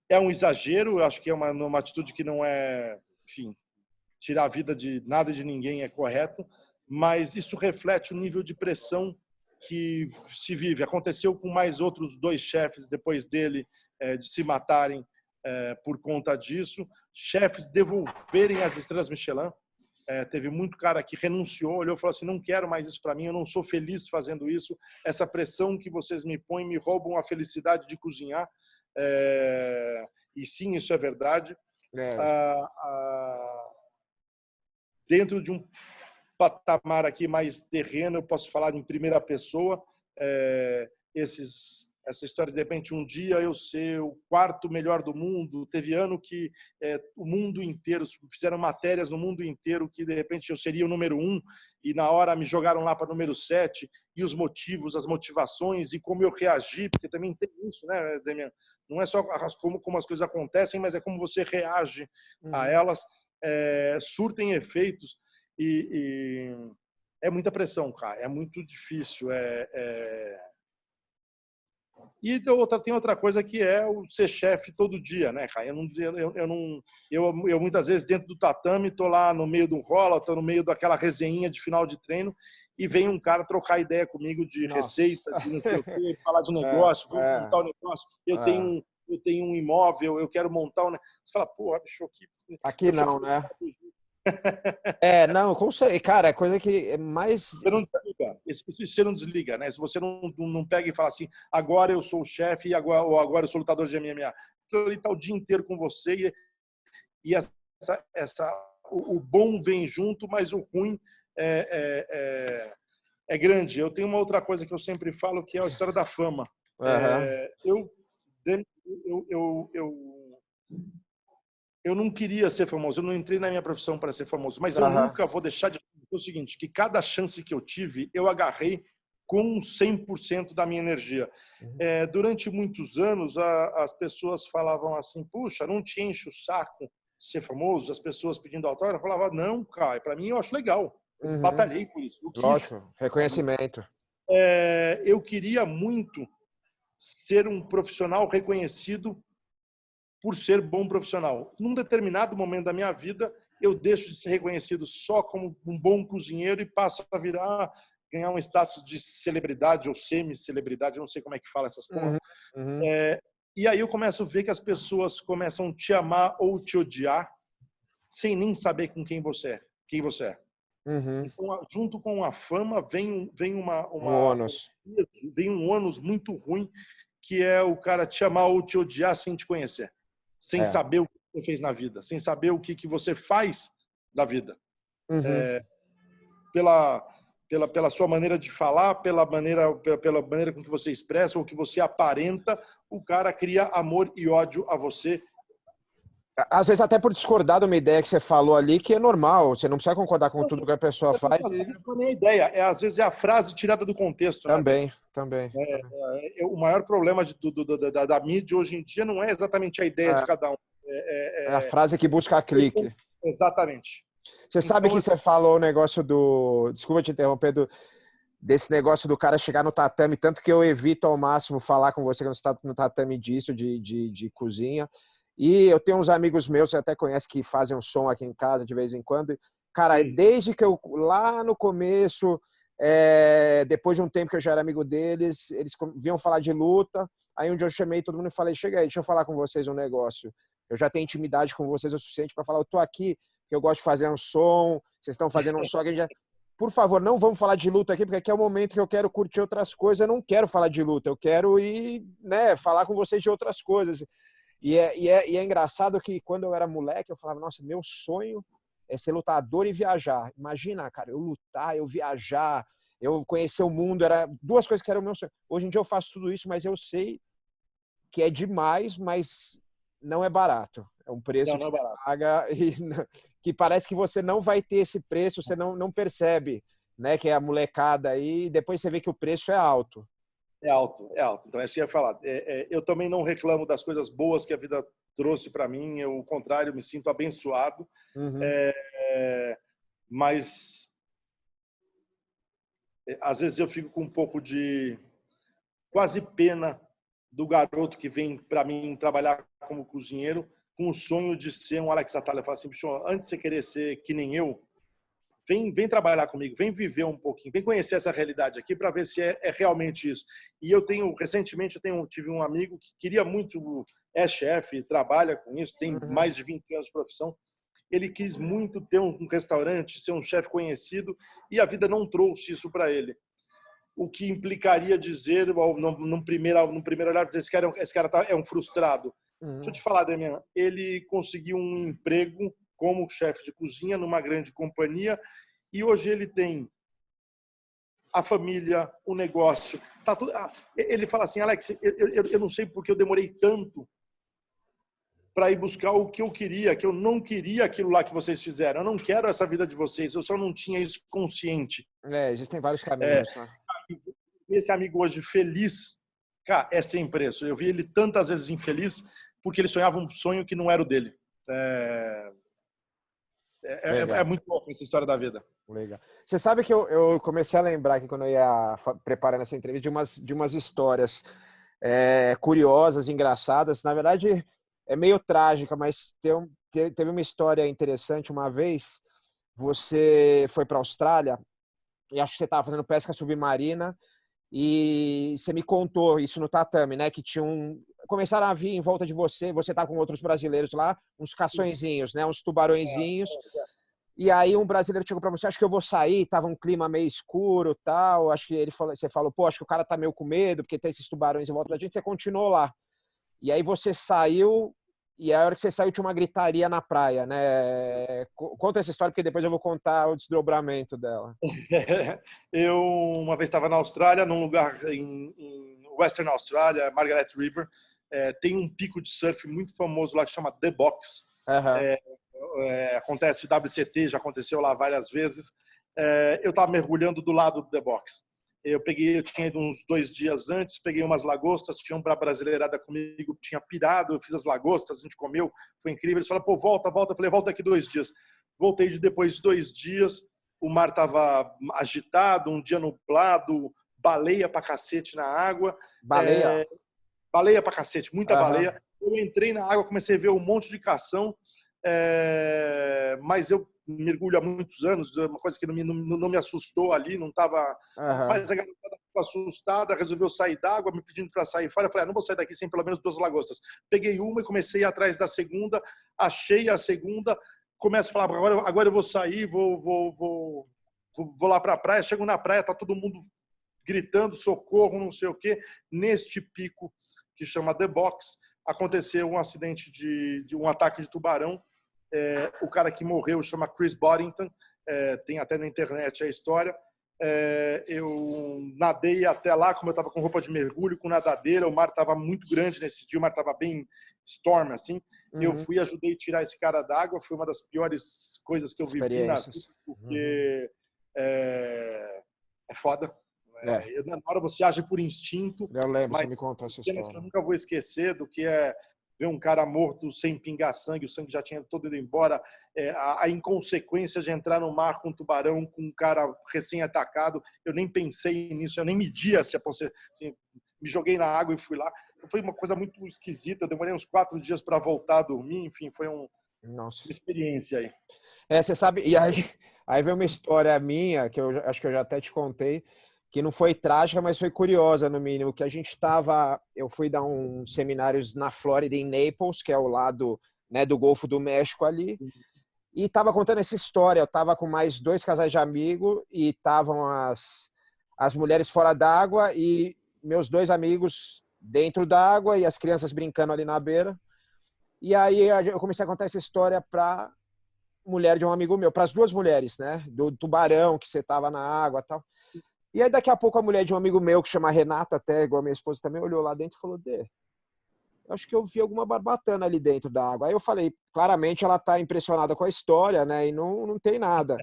[SPEAKER 2] É um exagero, eu acho que é uma atitude que não é, enfim, tirar a vida de nada e de ninguém é correto, mas isso reflete o nível de pressão que se vive. Aconteceu com mais outros 2 chefes depois dele de se matarem por conta disso. Chefes devolverem as estrelas Michelin. Teve muito cara que renunciou, olhou e falou assim, não quero mais isso para mim, eu não sou feliz fazendo isso, essa pressão que vocês me põem me roubam a felicidade de cozinhar. E sim, isso é verdade. Dentro de um patamar aqui mais terreno, eu posso falar em primeira pessoa, essa história, de repente, um dia eu ser o quarto melhor do mundo. Teve ano que o mundo inteiro, fizeram matérias no mundo inteiro que, de repente, eu seria o número 1 e, na hora, me jogaram lá para o número 7. E os motivos, as motivações e como eu reagi, porque também tem isso, né, Demian? Não é só como as coisas acontecem, mas é como você reage a elas, surtem efeitos e é muita pressão, cara. É muito difícil. E tem outra coisa que é o ser chefe todo dia, né, cara? Eu muitas vezes dentro do tatame tô lá no meio do rola, tô no meio daquela resenha de final de treino e vem um cara trocar ideia comigo de receita, de não sei o quê, falar de negócio, vamos montar o negócio. Eu tenho um imóvel, eu quero montar um. Você fala, pô, bicho,
[SPEAKER 1] aqui não, né? Não, cara, é coisa que é mais.
[SPEAKER 2] Você não desliga. Isso você não desliga, né? Se você não pega e fala assim, agora eu sou o chefe ou agora eu sou lutador de MMA. Ele está o dia inteiro com você e o bom vem junto, mas o ruim é grande. Eu tenho uma outra coisa que eu sempre falo, que é a história da fama. Eu não queria ser famoso, eu não entrei na minha profissão para ser famoso, mas eu nunca vou deixar de dizer o seguinte, que cada chance que eu tive, eu agarrei com 100% da minha energia. Durante muitos anos, as pessoas falavam assim, puxa, não te enche o saco ser famoso? As pessoas pedindo autógrafo, eu falava, não, cara, para mim eu acho legal, eu batalhei por isso.
[SPEAKER 1] Lógico, reconhecimento.
[SPEAKER 2] Eu queria muito ser um profissional reconhecido por ser bom profissional. Num determinado momento da minha vida, eu deixo de ser reconhecido só como um bom cozinheiro e passo a ganhar um status de celebridade ou semi-celebridade, eu não sei como é que fala essas porra. E aí eu começo a ver que as pessoas começam a te amar ou te odiar sem nem saber com quem você é. Então, junto com a fama vem
[SPEAKER 1] um ônus.
[SPEAKER 2] Vem um ônus muito ruim, que é o cara te amar ou te odiar sem te conhecer. Sem saber o que você fez na vida, sem saber o que você faz da vida. Pela sua maneira de falar, pela maneira com que você expressa ou que você aparenta, o cara cria amor e ódio a você.
[SPEAKER 1] Às vezes até por discordar de uma ideia que você falou ali, que é normal, você não precisa concordar com tudo que a pessoa faz.
[SPEAKER 2] Não é nem a ideia, às vezes é a frase tirada do contexto.
[SPEAKER 1] Também.
[SPEAKER 2] O maior problema da mídia hoje em dia não é exatamente a ideia de cada um.
[SPEAKER 1] É a frase que busca clique.
[SPEAKER 2] Exatamente.
[SPEAKER 1] Você sabe que você falou o negócio do... Desculpa te interromper, desse negócio do cara chegar no tatame, tanto que eu evito ao máximo falar com você que não está no tatame disso, de cozinha. E eu tenho uns amigos meus, você até conhece, que fazem um som aqui em casa de vez em quando. Cara, desde que eu, lá no começo, depois de um tempo que eu já era amigo deles, eles vinham falar de luta. Aí um dia eu chamei todo mundo e falei, chega aí, deixa eu falar com vocês um negócio. Eu já tenho intimidade com vocês o suficiente para falar, eu tô aqui, que eu gosto de fazer um som, vocês estão fazendo um som, por favor, não vamos falar de luta aqui, porque aqui é o momento que eu quero curtir outras coisas, eu não quero falar de luta, eu quero ir, falar com vocês de outras coisas. E é engraçado que quando eu era moleque, eu falava, nossa, meu sonho é ser lutador e viajar. Imagina, cara, eu lutar, eu viajar, eu conhecer o mundo, era duas coisas que eram o meu sonho. Hoje em dia eu faço tudo isso, mas eu sei que é demais, mas não é barato. É um preço que você paga e que parece que você não vai ter esse preço, você não percebe, né, que é a molecada aí, e depois você vê que o preço é alto.
[SPEAKER 2] É alto. Então, é isso que eu ia falar. Eu também não reclamo das coisas boas que a vida trouxe para mim. Eu, ao contrário, me sinto abençoado. Mas, às vezes, eu fico com um pouco de quase pena do garoto que vem para mim trabalhar como cozinheiro com o sonho de ser um Alex Atala. Eu falo assim, bicho, antes de você querer ser que nem eu, vem trabalhar comigo, vem viver um pouquinho, vem conhecer essa realidade aqui para ver se é realmente isso. E recentemente, tive um amigo que queria muito, é chefe, trabalha com isso, tem mais de 20 anos de profissão. Ele quis muito ter um restaurante, ser um chefe conhecido, e a vida não trouxe isso para ele. O que implicaria dizer, num primeiro olhar, dizer esse cara é um frustrado. Deixa eu te falar, Damian, ele conseguiu um emprego como chefe de cozinha numa grande companhia e hoje ele tem a família, o negócio. Tá tudo... Ele fala assim, Alex, eu não sei porque eu demorei tanto para ir buscar o que eu queria, que eu não queria aquilo lá que vocês fizeram. Eu não quero essa vida de vocês, eu só não tinha isso consciente.
[SPEAKER 1] Existem vários caminhos, né?
[SPEAKER 2] Esse amigo hoje feliz, cara, é sem preço. Eu vi ele tantas vezes infeliz porque ele sonhava um sonho que não era o dele. É muito louco essa história da vida.
[SPEAKER 1] Legal. Você sabe que eu comecei a lembrar aqui, quando eu ia preparando essa entrevista, de umas histórias curiosas, engraçadas. Na verdade, é meio trágica, mas teve uma história interessante. Uma vez, você foi para a Austrália e acho que você estava fazendo pesca submarina e você me contou isso no tatame, né? Que começaram a vir em volta de você tá com outros brasileiros lá, uns caçõezinhos, né? Uns tubarõezinhos. E aí um brasileiro chegou para você, acho que eu vou sair, tava um clima meio escuro, tal. Acho que você falou, pô, acho que o cara tá meio com medo porque tem esses tubarões em volta da gente. Você continuou lá. E aí você saiu e a hora que você saiu tinha uma gritaria na praia, né? Conta essa história porque depois eu vou contar o desdobramento dela.
[SPEAKER 2] Eu uma vez estava na Austrália, num lugar em Western Australia, Margaret River, tem um pico de surf muito famoso lá que chama The Box. Acontece o WCT, já aconteceu lá várias vezes. Eu estava mergulhando do lado do The Box. Eu tinha ido uns 2 dias antes, peguei umas lagostas, tinha uma brasileirada comigo, tinha pirado, eu fiz as lagostas, a gente comeu, foi incrível. Eles falaram, pô, volta. Eu falei, volta aqui 2 dias. Voltei depois de 2 dias, o mar estava agitado, um dia nublado, baleia pra cacete na água.
[SPEAKER 1] Baleia?
[SPEAKER 2] Baleia pra cacete, muita baleia. Eu entrei na água, comecei a ver um monte de cação, mas eu mergulho há muitos anos, uma coisa que não me assustou ali, não estava... Mas a garota ficou assustada, resolveu sair d'água, me pedindo para sair fora. Eu falei, não vou sair daqui sem pelo menos 2 lagostas. Peguei uma e comecei atrás da segunda, achei a segunda, começo a falar, agora eu vou sair, vou lá para a praia. Chego na praia, tá todo mundo gritando, socorro, não sei o quê. Neste pico, que chama The Box, aconteceu um acidente de um ataque de tubarão. O cara que morreu chama Chris Boddington, tem até na internet a história. Eu nadei até lá, como eu estava com roupa de mergulho, com nadadeira, o mar estava muito grande nesse dia, o mar estava bem storm, assim. Eu fui, ajudei a tirar esse cara d'água, foi uma das piores coisas que eu vivi na vida, porque é foda. Na hora você age por instinto.
[SPEAKER 1] Eu lembro, você me contou essa história.
[SPEAKER 2] Que eu nunca vou esquecer do que é ver um cara morto sem pingar sangue, o sangue já tinha todo ido embora, a inconsequência de entrar no mar com um tubarão, com um cara recém-atacado. Eu nem pensei nisso, eu nem medi assim, me joguei na água e fui lá. Foi uma coisa muito esquisita, eu demorei uns 4 dias para voltar a dormir, enfim, foi uma experiência aí.
[SPEAKER 1] Você sabe, e aí vem uma história minha, que eu acho que eu já até te contei, que não foi trágica, mas foi curiosa, no mínimo, que eu fui dar uns seminários na Flórida, em Naples, que é o lado, né, do Golfo do México ali, e estava contando essa história. Eu estava com mais 2 casais de amigos e estavam as mulheres fora d'água e meus 2 amigos dentro d'água e as crianças brincando ali na beira. E aí eu comecei a contar essa história para mulher de um amigo meu, para as 2 mulheres, né, do tubarão que você estava na água e tal. E aí, daqui a pouco, a mulher de um amigo meu, que chama Renata, até igual a minha esposa também, olhou lá dentro e falou, acho que eu vi alguma barbatana ali dentro da água. Aí eu falei, claramente ela tá impressionada com a história, né? E não tem nada.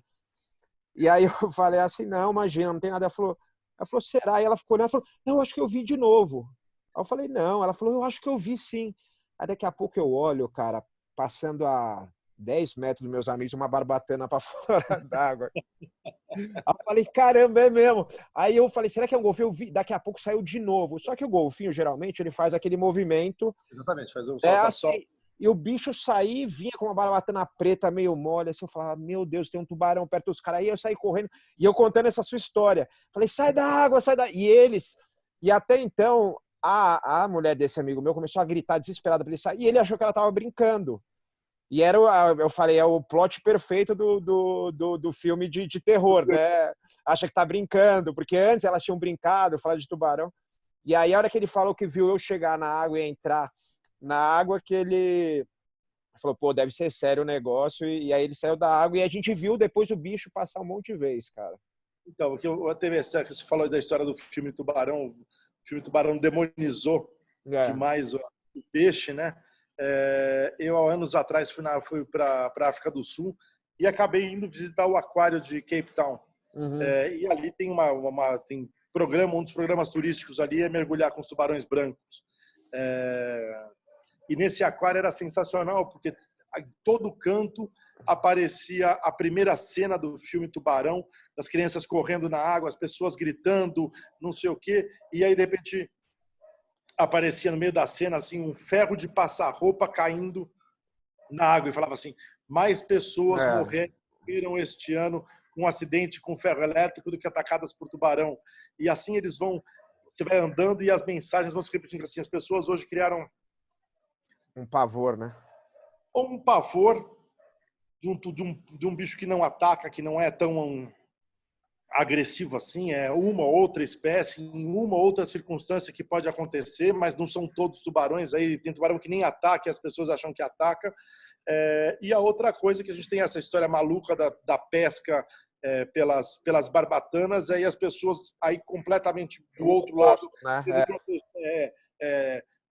[SPEAKER 1] E aí eu falei assim, não, imagina, não tem nada. Ela falou, será? E ela ficou olhando e falou, não, acho que eu vi de novo. Aí eu falei, não. Ela falou, eu acho que eu vi sim. Aí daqui a pouco eu olho, cara, passando a 10 metros dos meus amigos, uma barbatana para fora d'água. Aí eu falei, caramba, é mesmo. Aí eu falei, será que é um golfinho? Eu vi, daqui a pouco saiu de novo. Só que o golfinho, geralmente, ele faz aquele movimento.
[SPEAKER 2] Exatamente, faz o salto
[SPEAKER 1] assim, e o bicho saía e vinha com uma barbatana preta meio mole, assim, eu falava, meu Deus, tem um tubarão perto dos caras. Aí eu saí correndo, e eu contando essa sua história. Falei, sai da água, sai da... E até então, a mulher desse amigo meu começou a gritar desesperada pra ele sair, e ele achou que ela tava brincando. E era, eu falei, é o plot perfeito do filme de terror, né? Acha que tá brincando, porque antes elas tinham brincado, falado de tubarão. E aí, a hora que ele falou que viu eu chegar na água e entrar na água, que ele falou, pô, deve ser sério o negócio. E aí ele saiu da água e a gente viu depois o bicho passar um monte de vez, cara.
[SPEAKER 2] Então, o que você falou da história do filme Tubarão, o filme Tubarão demonizou demais o peixe, né? Eu, há anos atrás, fui para a África do Sul e acabei indo visitar o aquário de Cape Town.
[SPEAKER 1] Uhum.
[SPEAKER 2] E ali tem tem programa, um dos programas turísticos ali é mergulhar com os tubarões brancos. E nesse aquário era sensacional, porque em todo canto aparecia a primeira cena do filme Tubarão, das crianças correndo na água, as pessoas gritando, não sei o quê, e aí de repente aparecia no meio da cena assim um ferro de passar roupa caindo na água e falava assim: mais pessoas morreram este ano com um acidente com ferro elétrico do que atacadas por tubarão. E assim eles vão, você vai andando e as mensagens vão se repetindo assim. As pessoas hoje criaram
[SPEAKER 1] um pavor, né?
[SPEAKER 2] Ou um pavor de um bicho que não ataca, que não é tão agressivo assim, é uma outra espécie, em uma outra circunstância que pode acontecer, mas não são todos tubarões. Aí tem tubarão que nem ataca e as pessoas acham que ataca. E a outra coisa que a gente tem essa história maluca da pesca pelas barbatanas, aí as pessoas aí completamente do outro lado, né?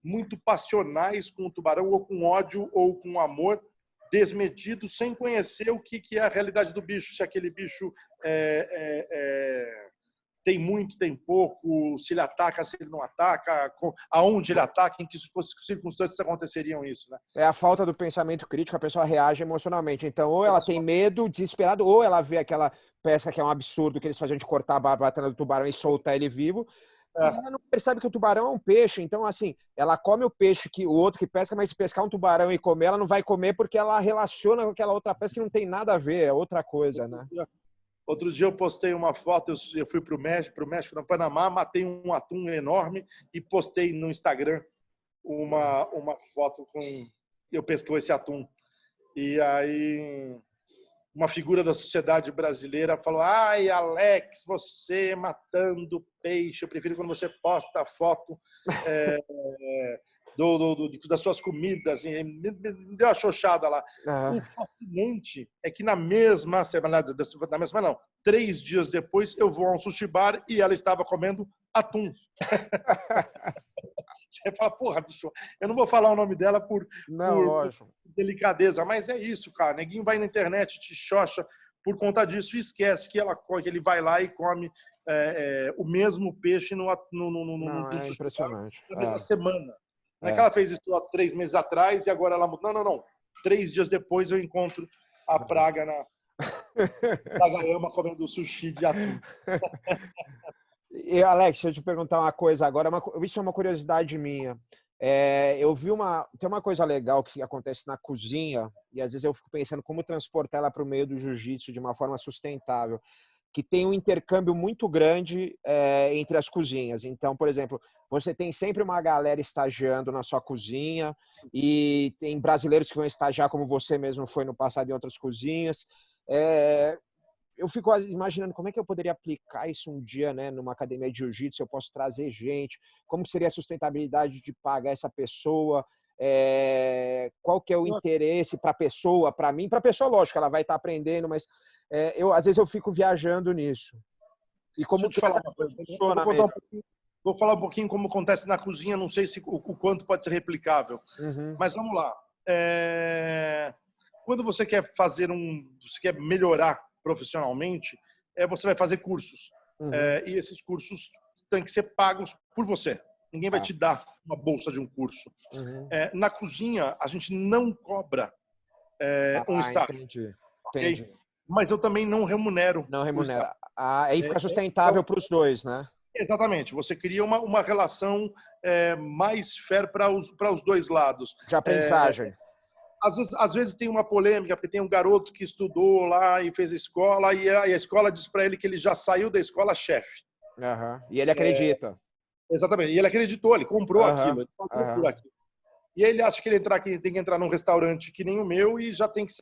[SPEAKER 2] Muito passionais com o tubarão, ou com ódio, ou com amor desmedido, sem conhecer o que é a realidade do bicho, se aquele bicho tem muito, tem pouco, se ele ataca, se ele não ataca, aonde ele ataca, em que circunstâncias aconteceriam isso, né?
[SPEAKER 1] É a falta do pensamento crítico, a pessoa reage emocionalmente. Então, ou ela tem medo, desesperado, ou ela vê aquela pesca que é um absurdo, que eles faziam de cortar a barbatana do tubarão e soltar ele vivo, e ela não percebe que o tubarão é um peixe. Então, assim, ela come o peixe que o outro que pesca, mas se pescar um tubarão e comer, ela não vai comer porque ela relaciona com aquela outra pesca que não tem nada a ver, é outra coisa, né?
[SPEAKER 2] Outro dia eu postei uma foto, eu fui para o México, no Panamá, matei um atum enorme e postei no Instagram uma foto com eu pesquei esse atum. E aí uma figura da sociedade brasileira falou: ai, Alex, você matando peixe, eu prefiro quando você posta a foto das suas comidas. Me deu uma xoxada lá. O fascinante é que na mesma semana, 3 dias depois, eu vou a um sushi bar e ela estava comendo atum. Você fala, porra, bicho, eu não vou falar o nome dela por delicadeza, mas é isso, cara. Neguinho vai na internet, te xoxa por conta disso e esquece que ele vai lá e come o mesmo peixe no
[SPEAKER 1] é impressionante.
[SPEAKER 2] Na mesma semana. Não é que ela fez isso há 3 meses atrás e agora ela mudou. Não. 3 dias depois eu encontro a praga na Gaiama comendo sushi de atum.
[SPEAKER 1] E, Alex, deixa eu te perguntar uma coisa agora. Isso é uma curiosidade minha. Eu vi tem uma coisa legal que acontece na cozinha, e às vezes eu fico pensando como transportar ela para o meio do jiu-jitsu de uma forma sustentável, que tem um intercâmbio muito grande entre as cozinhas. Então, por exemplo, você tem sempre uma galera estagiando na sua cozinha, e tem brasileiros que vão estagiar, como você mesmo foi no passado, em outras cozinhas. Eu fico imaginando como é que eu poderia aplicar isso um dia, né, numa academia de jiu-jitsu. Eu posso trazer gente, como seria a sustentabilidade de pagar essa pessoa, qual que é o interesse para a pessoa, para mim, para a pessoa, lógico, ela vai estar aprendendo, mas às vezes eu fico viajando nisso. E como que essa coisa funciona mesmo?
[SPEAKER 2] Vou falar um pouquinho como acontece na cozinha, não sei se o quanto pode ser replicável, mas vamos lá. Quando você quer você quer melhorar profissionalmente, você vai fazer cursos. E esses cursos têm que ser pagos por você. Ninguém vai te dar uma bolsa de um curso. Na cozinha, a gente não cobra um estágio.
[SPEAKER 1] Entendi.
[SPEAKER 2] Okay? Mas eu também não remunero.
[SPEAKER 1] Não remunera. Aí fica sustentável para os dois, né?
[SPEAKER 2] Exatamente. Você cria uma relação mais fair para os dois lados.
[SPEAKER 1] De aprendizagem.
[SPEAKER 2] Às vezes tem uma polêmica, porque tem um garoto que estudou lá e fez a escola, e a escola diz para ele que ele já saiu da escola chefe.
[SPEAKER 1] Uhum. E ele acredita.
[SPEAKER 2] Exatamente. E ele acreditou, ele comprou aquilo, ele pagou por aquilo. E aí ele acha que ele tem que entrar num restaurante que nem o meu e já tem que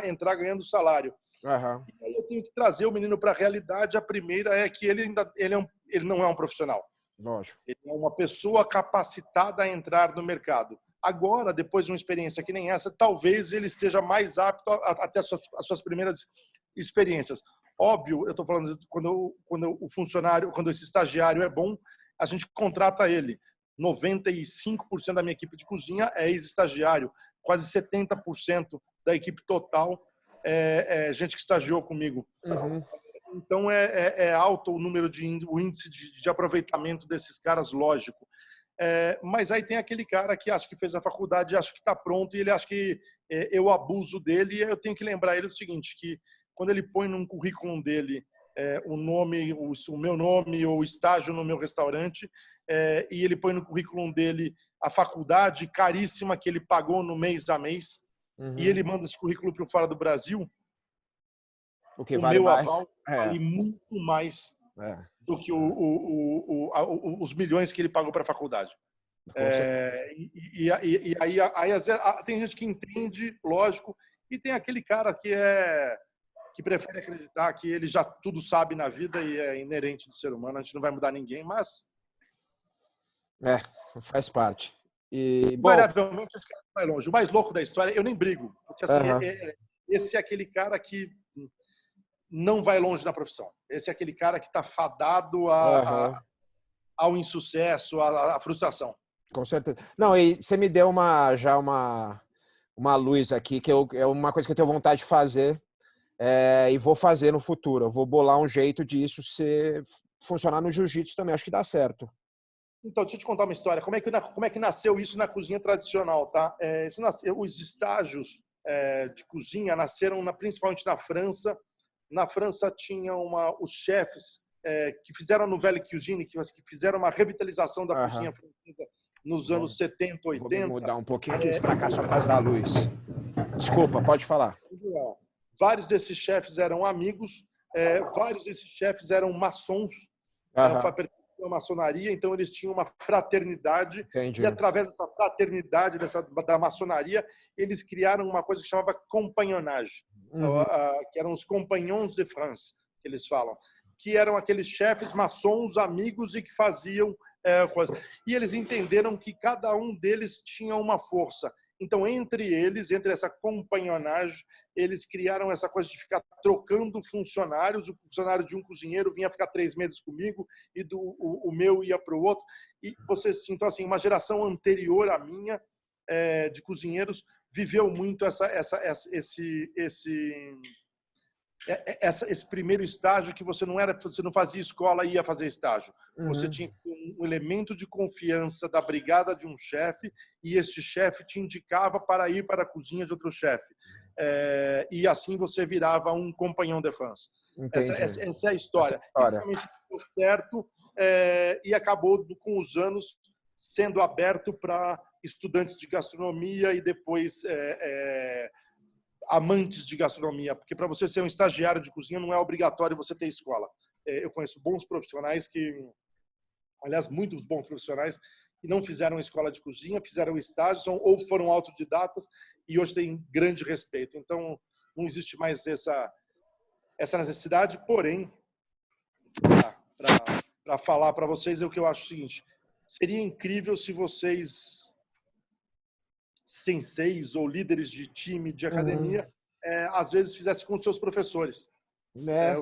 [SPEAKER 2] entrar ganhando salário.
[SPEAKER 1] Uhum.
[SPEAKER 2] E aí eu tenho que trazer o menino para a realidade. A primeira é que ele não é um profissional.
[SPEAKER 1] Lógico.
[SPEAKER 2] Ele é uma pessoa capacitada a entrar no mercado. Agora, depois de uma experiência que nem essa, talvez ele esteja mais apto a ter as suas primeiras experiências. Óbvio, eu estou falando quando esse estagiário é bom, a gente contrata ele. 95% da minha equipe de cozinha é ex-estagiário. Quase 70% da equipe total é gente que estagiou comigo.
[SPEAKER 1] Uhum.
[SPEAKER 2] Então, é alto o índice de aproveitamento desses caras, lógico. Mas aí tem aquele cara que acha que fez a faculdade, acha que está pronto, e ele acha que eu abuso dele, e eu tenho que lembrar ele do seguinte, que quando ele põe num currículo dele o meu nome ou o estágio no meu restaurante, e ele põe no currículo dele a faculdade caríssima que ele pagou no mês a mês, e ele manda esse currículo para fora do Brasil,
[SPEAKER 1] o que vale
[SPEAKER 2] meu
[SPEAKER 1] mais
[SPEAKER 2] aval vale muito mais do que os milhões que ele pagou para a faculdade. E aí tem gente que entende, lógico, e tem aquele cara que prefere acreditar que ele já tudo sabe na vida e é inerente do ser humano. A gente não vai mudar ninguém, mas
[SPEAKER 1] faz parte. E bom,
[SPEAKER 2] invariavelmente esse cara vai longe. O mais louco da história, eu nem brigo, porque assim, esse é aquele cara que não vai longe na profissão. Esse é aquele cara que está fadado ao insucesso, à frustração.
[SPEAKER 1] Com certeza. Não, e você me deu já uma luz aqui, que é uma coisa que eu tenho vontade de fazer e vou fazer no futuro. Eu vou bolar um jeito disso funcionar no jiu-jitsu também. Acho que dá certo.
[SPEAKER 2] Então, deixa eu te contar uma história. Como é que nasceu isso na cozinha tradicional, tá? Os estágios de cozinha nasceram principalmente na França. Na França tinha os chefes que fizeram a Nouvelle Cuisine, que fizeram uma revitalização da cozinha francesa nos anos 70, 80.
[SPEAKER 1] Vou mudar um pouquinho aqui para cá só por causa da luz. Desculpa, pode falar.
[SPEAKER 2] Vários desses chefes eram amigos, vários desses chefes eram maçons, pertenciam à maçonaria, então eles tinham uma fraternidade. Entendi. E através dessa fraternidade, da maçonaria, eles criaram uma coisa que chamava compagnonnage, que eram os Compagnons de France, que eles falam, que eram aqueles chefes maçons amigos e que faziam coisas. E eles entenderam que cada um deles tinha uma força. Então, entre essa compagnonnage, eles criaram essa coisa de ficar trocando funcionários. O funcionário de um cozinheiro vinha ficar 3 meses comigo e o meu ia para o outro. E então, assim, uma geração anterior à minha de cozinheiros viveu muito esse primeiro estágio que você não fazia escola e ia fazer estágio. Você tinha um elemento de confiança da brigada de um chefe e este chefe te indicava para ir para a cozinha de outro chefe. E assim você virava um compagnon de France. Essa é a história. Realmente deu certo e acabou com os anos sendo aberto para estudantes de gastronomia e depois amantes de gastronomia, porque para você ser um estagiário de cozinha não é obrigatório você ter escola. Eu conheço bons profissionais aliás, muitos bons profissionais que não fizeram escola de cozinha, fizeram estágio ou foram autodidatas e hoje têm grande respeito. Então, não existe mais essa necessidade, porém, para falar para vocês, o que eu acho o seguinte, seria incrível se vocês, senseis ou líderes de time, de academia, às vezes fizessem com os seus professores.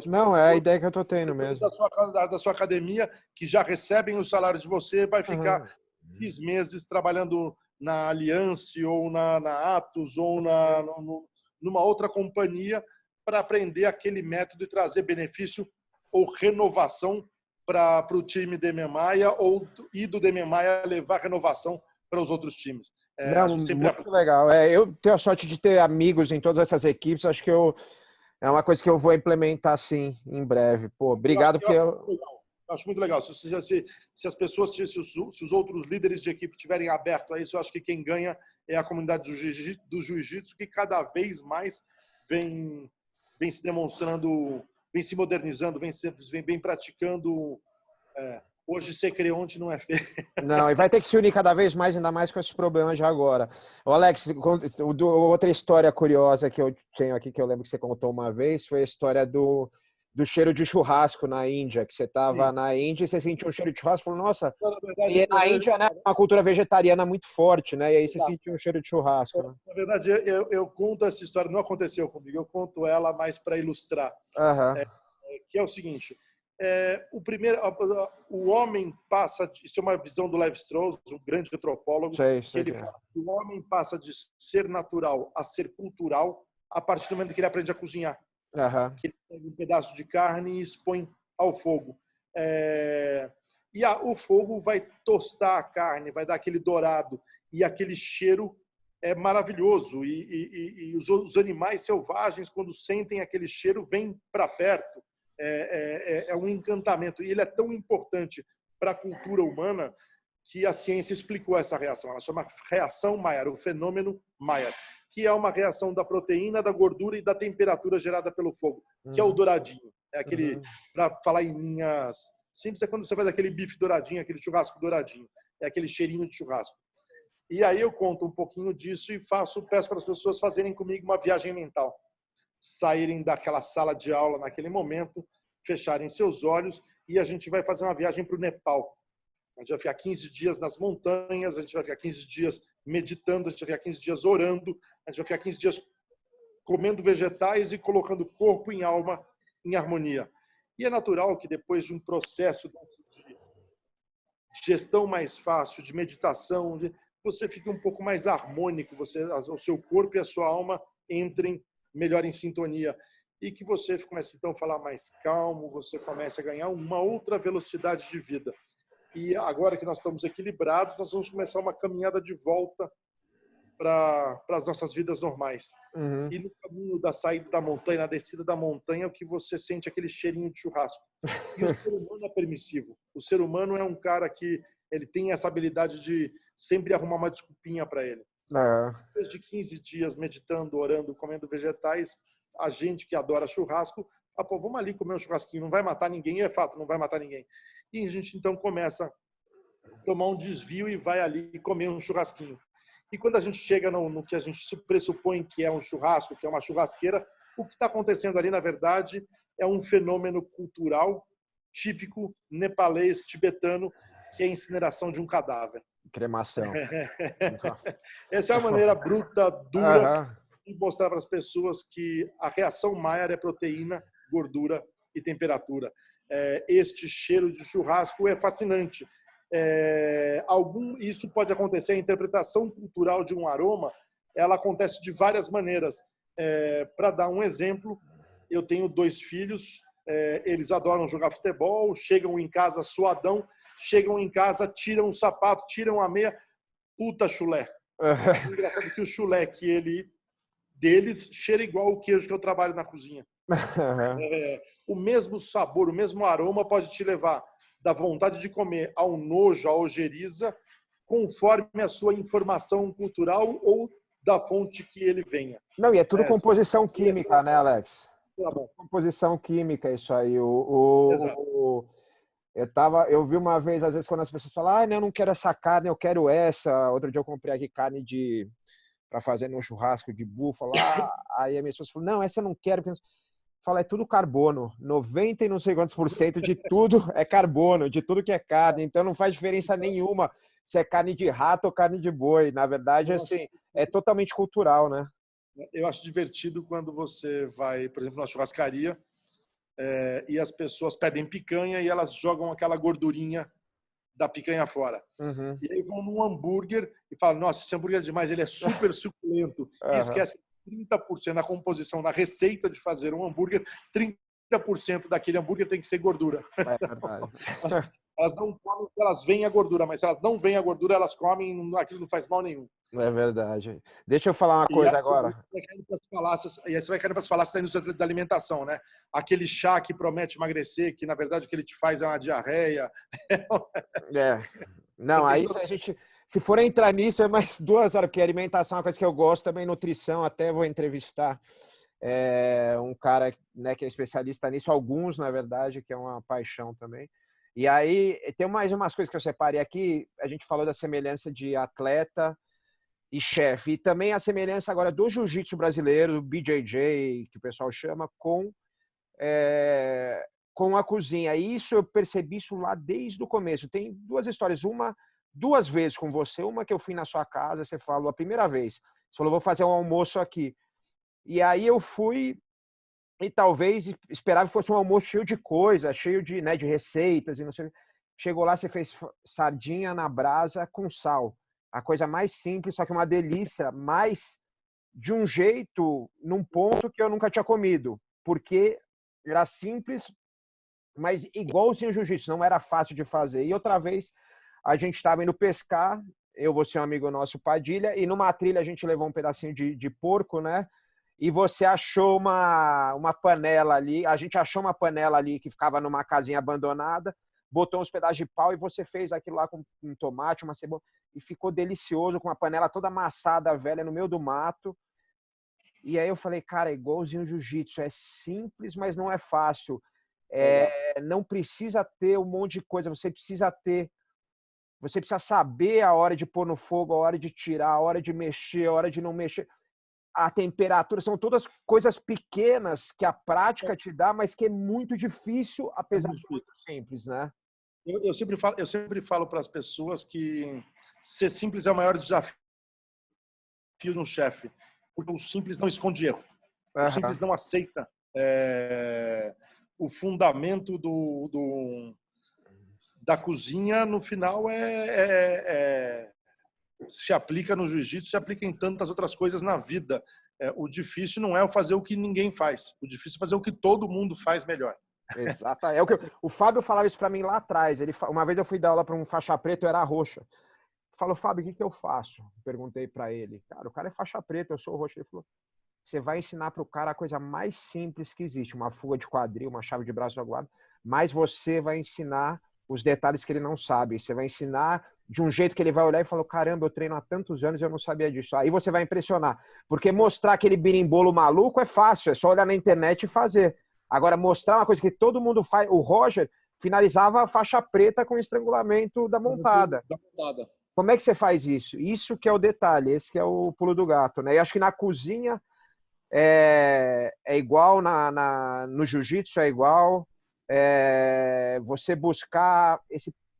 [SPEAKER 1] Não, é a ideia que eu estou tendo mesmo.
[SPEAKER 2] Da sua academia, que já recebem o salário de você, vai ficar 10 meses trabalhando na Allianz ou na Atos ou numa outra companhia para aprender aquele método e trazer benefício ou renovação para o time de Maia e do Maia levar renovação para os outros times.
[SPEAKER 1] Muito legal. Eu tenho a sorte de ter amigos em todas essas equipes. Acho que é uma coisa que eu vou implementar sim em breve. Pô, obrigado
[SPEAKER 2] Acho muito legal. Se as pessoas, se os outros líderes de equipe tiverem aberto a isso, eu acho que quem ganha é a comunidade do jiu-jitsu, que cada vez mais vem se demonstrando, vem se modernizando, vem praticando. Hoje ser creonte não é feio.
[SPEAKER 1] Não, e vai ter que se unir cada vez mais, ainda mais com esses problemas de agora. Ô Alex, outra história curiosa que eu tenho aqui, que eu lembro que você contou uma vez, foi a história do cheiro de churrasco na Índia, que você estava na Índia e você sentiu um cheiro de churrasco e falou, nossa, e na Índia, né, uma cultura vegetariana muito forte, né? E aí você sentiu um cheiro de churrasco, né?
[SPEAKER 2] Na verdade, eu conto essa história, não aconteceu comigo, eu conto ela mais para ilustrar.
[SPEAKER 1] Aham.
[SPEAKER 2] Que é o seguinte, o homem passa, isso é uma visão do Levi-Strauss, um grande antropólogo,
[SPEAKER 1] Sei
[SPEAKER 2] que ele fala que o homem passa de ser natural a ser cultural a partir do momento que ele aprende a cozinhar.
[SPEAKER 1] Aham.
[SPEAKER 2] Que ele pega um pedaço de carne e expõe ao fogo. O fogo vai tostar a carne, vai dar aquele dourado, e aquele cheiro é maravilhoso. E os animais selvagens, quando sentem aquele cheiro, vêm para perto. É um encantamento. E ele é tão importante para a cultura humana que a ciência explicou essa reação. Ela chama reação Maillard, o fenômeno Maillard, que é uma reação da proteína, da gordura e da temperatura gerada pelo fogo, que é o douradinho. É aquele, para falar em linhas simples, é quando você faz aquele bife douradinho, aquele churrasco douradinho. É aquele cheirinho de churrasco. E aí eu conto um pouquinho disso e peço para as pessoas fazerem comigo uma viagem mental. Saírem daquela sala de aula naquele momento, fecharem seus olhos e a gente vai fazer uma viagem para o Nepal. A gente vai ficar 15 dias nas montanhas, a gente vai ficar 15 dias meditando, a gente vai ficar 15 dias orando, a gente vai ficar 15 dias comendo vegetais e colocando corpo e alma em harmonia. E é natural que depois de um processo de gestão mais fácil, de meditação, você fique um pouco mais harmônico, o seu corpo e a sua alma entrem melhor em sintonia. E que você comece então a falar mais calmo, você comece a ganhar uma outra velocidade de vida. E agora que nós estamos equilibrados, nós vamos começar uma caminhada de volta para as nossas vidas normais.
[SPEAKER 1] Uhum.
[SPEAKER 2] E no caminho da saída da montanha, na descida da montanha, é o que você sente aquele cheirinho de churrasco. E o ser humano é permissivo. O ser humano é um cara que ele tem essa habilidade de sempre arrumar uma desculpinha para ele. Depois de 15 dias meditando, orando, comendo vegetais, a gente que adora churrasco, pô, vamos ali comer um churrasquinho, não vai matar ninguém, é fato, não vai matar ninguém. E a gente então começa a tomar um desvio e vai ali comer um churrasquinho. E quando a gente chega no que a gente pressupõe que é um churrasco, que é uma churrasqueira, o que está acontecendo ali, na verdade, é um fenômeno cultural típico nepalês, tibetano, que é a incineração de um cadáver.
[SPEAKER 1] Cremação.
[SPEAKER 2] Essa é a maneira bruta, dura, de mostrar para as pessoas que a reação Maillard é proteína, gordura e temperatura. Este cheiro de churrasco é fascinante. Isso pode acontecer, a interpretação cultural de um aroma, ela acontece de várias maneiras. Para dar um exemplo, eu tenho 2 filhos, eles adoram jogar futebol, chegam em casa suadão, chegam em casa, tiram o sapato, tiram a meia, puta chulé. É engraçado que o chulé deles cheira igual o queijo que eu trabalho na cozinha. O mesmo sabor, o mesmo aroma pode te levar da vontade de comer ao nojo, à ojeriza, conforme a sua informação cultural ou da fonte que ele venha.
[SPEAKER 1] Não, e é tudo composição química, né, Alex? Composição química, isso aí. Eu vi uma vez, às vezes, quando as pessoas falam, eu não quero essa carne, eu quero essa. Outro dia eu comprei aqui carne para fazer no churrasco de búfalo. Aí a minha esposa falou, não, essa eu não quero. Fala, é tudo carbono. 90 e não sei quantos % de tudo é carbono, de tudo que é carne. Então não faz diferença nenhuma se é carne de rato ou carne de boi. Na verdade, assim, é totalmente cultural, né?
[SPEAKER 2] Eu acho divertido quando você vai, por exemplo, na churrascaria e as pessoas pedem picanha e elas jogam aquela gordurinha da picanha fora.
[SPEAKER 1] Uhum.
[SPEAKER 2] E aí vão num hambúrguer e falam, nossa, esse hambúrguer é demais, ele é super suculento. E esquece 30% da composição, na receita de fazer um hambúrguer, 30% daquele hambúrguer tem que ser gordura.
[SPEAKER 1] É verdade.
[SPEAKER 2] Elas não comem se elas veem a gordura, mas se elas não veem a gordura, elas comem, aquilo não faz mal nenhum.
[SPEAKER 1] É verdade. Deixa eu falar uma
[SPEAKER 2] E
[SPEAKER 1] coisa
[SPEAKER 2] aí
[SPEAKER 1] agora.
[SPEAKER 2] você vai caindo para as falácias da indústria da alimentação, né? Aquele chá que promete emagrecer, que na verdade o que ele te faz é uma diarreia.
[SPEAKER 1] É. Não, aí se a gente, se for entrar nisso, é mais 2 horas, porque alimentação é uma coisa que eu gosto também, nutrição, até vou entrevistar um cara, né, que é especialista nisso, alguns, na verdade, que é uma paixão também. E aí, tem mais umas coisas que eu separei aqui, a gente falou da semelhança de atleta e chefe, e também a semelhança agora do jiu-jitsu brasileiro, do BJJ, que o pessoal chama, com a cozinha. E isso eu percebi isso lá desde o começo. Tem 2 histórias, uma 2 vezes com você, uma que eu fui na sua casa, você falou a primeira vez, você falou, vou fazer um almoço aqui. E aí eu fui e talvez esperava que fosse um almoço cheio de coisa, cheio de, né, de receitas e não sei. Chegou lá, você fez sardinha na brasa com sal. A coisa mais simples, só que uma delícia, mas de um jeito, num ponto que eu nunca tinha comido. Porque era simples, mas igualzinho o jiu-jitsu, não era fácil de fazer. E outra vez, a gente estava indo pescar, eu, você, um amigo nosso, Padilha, e numa trilha a gente levou um pedacinho de porco, né? E você achou uma panela ali, a gente achou uma panela ali que ficava numa casinha abandonada, botou uns pedaços de pau e você fez aquilo lá com um tomate, uma cebola, e ficou delicioso, com uma panela toda amassada, velha, no meio do mato. E aí eu falei, cara, é igualzinho o jiu-jitsu, é simples, mas não é fácil. Não precisa ter um monte de coisa, você precisa saber a hora de pôr no fogo, a hora de tirar, a hora de mexer, a hora de não mexer. A temperatura, são todas coisas pequenas que a prática te dá, mas que é muito difícil, apesar de muito simples, né?
[SPEAKER 2] Eu sempre falo para as pessoas que ser simples é o maior desafio de um chefe, porque o simples não esconde erro. O simples não aceita o fundamento da cozinha, no final, se aplica no jiu-jitsu, se aplica em tantas outras coisas na vida. O difícil não é fazer o que ninguém faz. O difícil é fazer o que todo mundo faz melhor.
[SPEAKER 1] Exato. O Fábio falava isso para mim lá atrás. Uma vez eu fui dar aula para um faixa preta, eu era roxa. Falou, Fábio, o que eu faço? Perguntei para ele. Cara, o cara é faixa preta, eu sou roxa. Ele falou, você vai ensinar para o cara a coisa mais simples que existe, uma fuga de quadril, uma chave de braço aguado, mas você vai ensinar os detalhes que ele não sabe. Você vai ensinar de um jeito que ele vai olhar e falar, caramba, eu treino há tantos anos e eu não sabia disso. Aí você vai impressionar. Porque mostrar aquele birimbolo maluco é fácil, é só olhar na internet e fazer. Agora, mostrar uma coisa que todo mundo faz... O Roger finalizava a faixa preta com o estrangulamento da montada. Como é que você faz isso? Isso que é o detalhe, esse que é o pulo do gato, né? E acho que na cozinha é igual, no jiu-jitsu é igual. Você buscar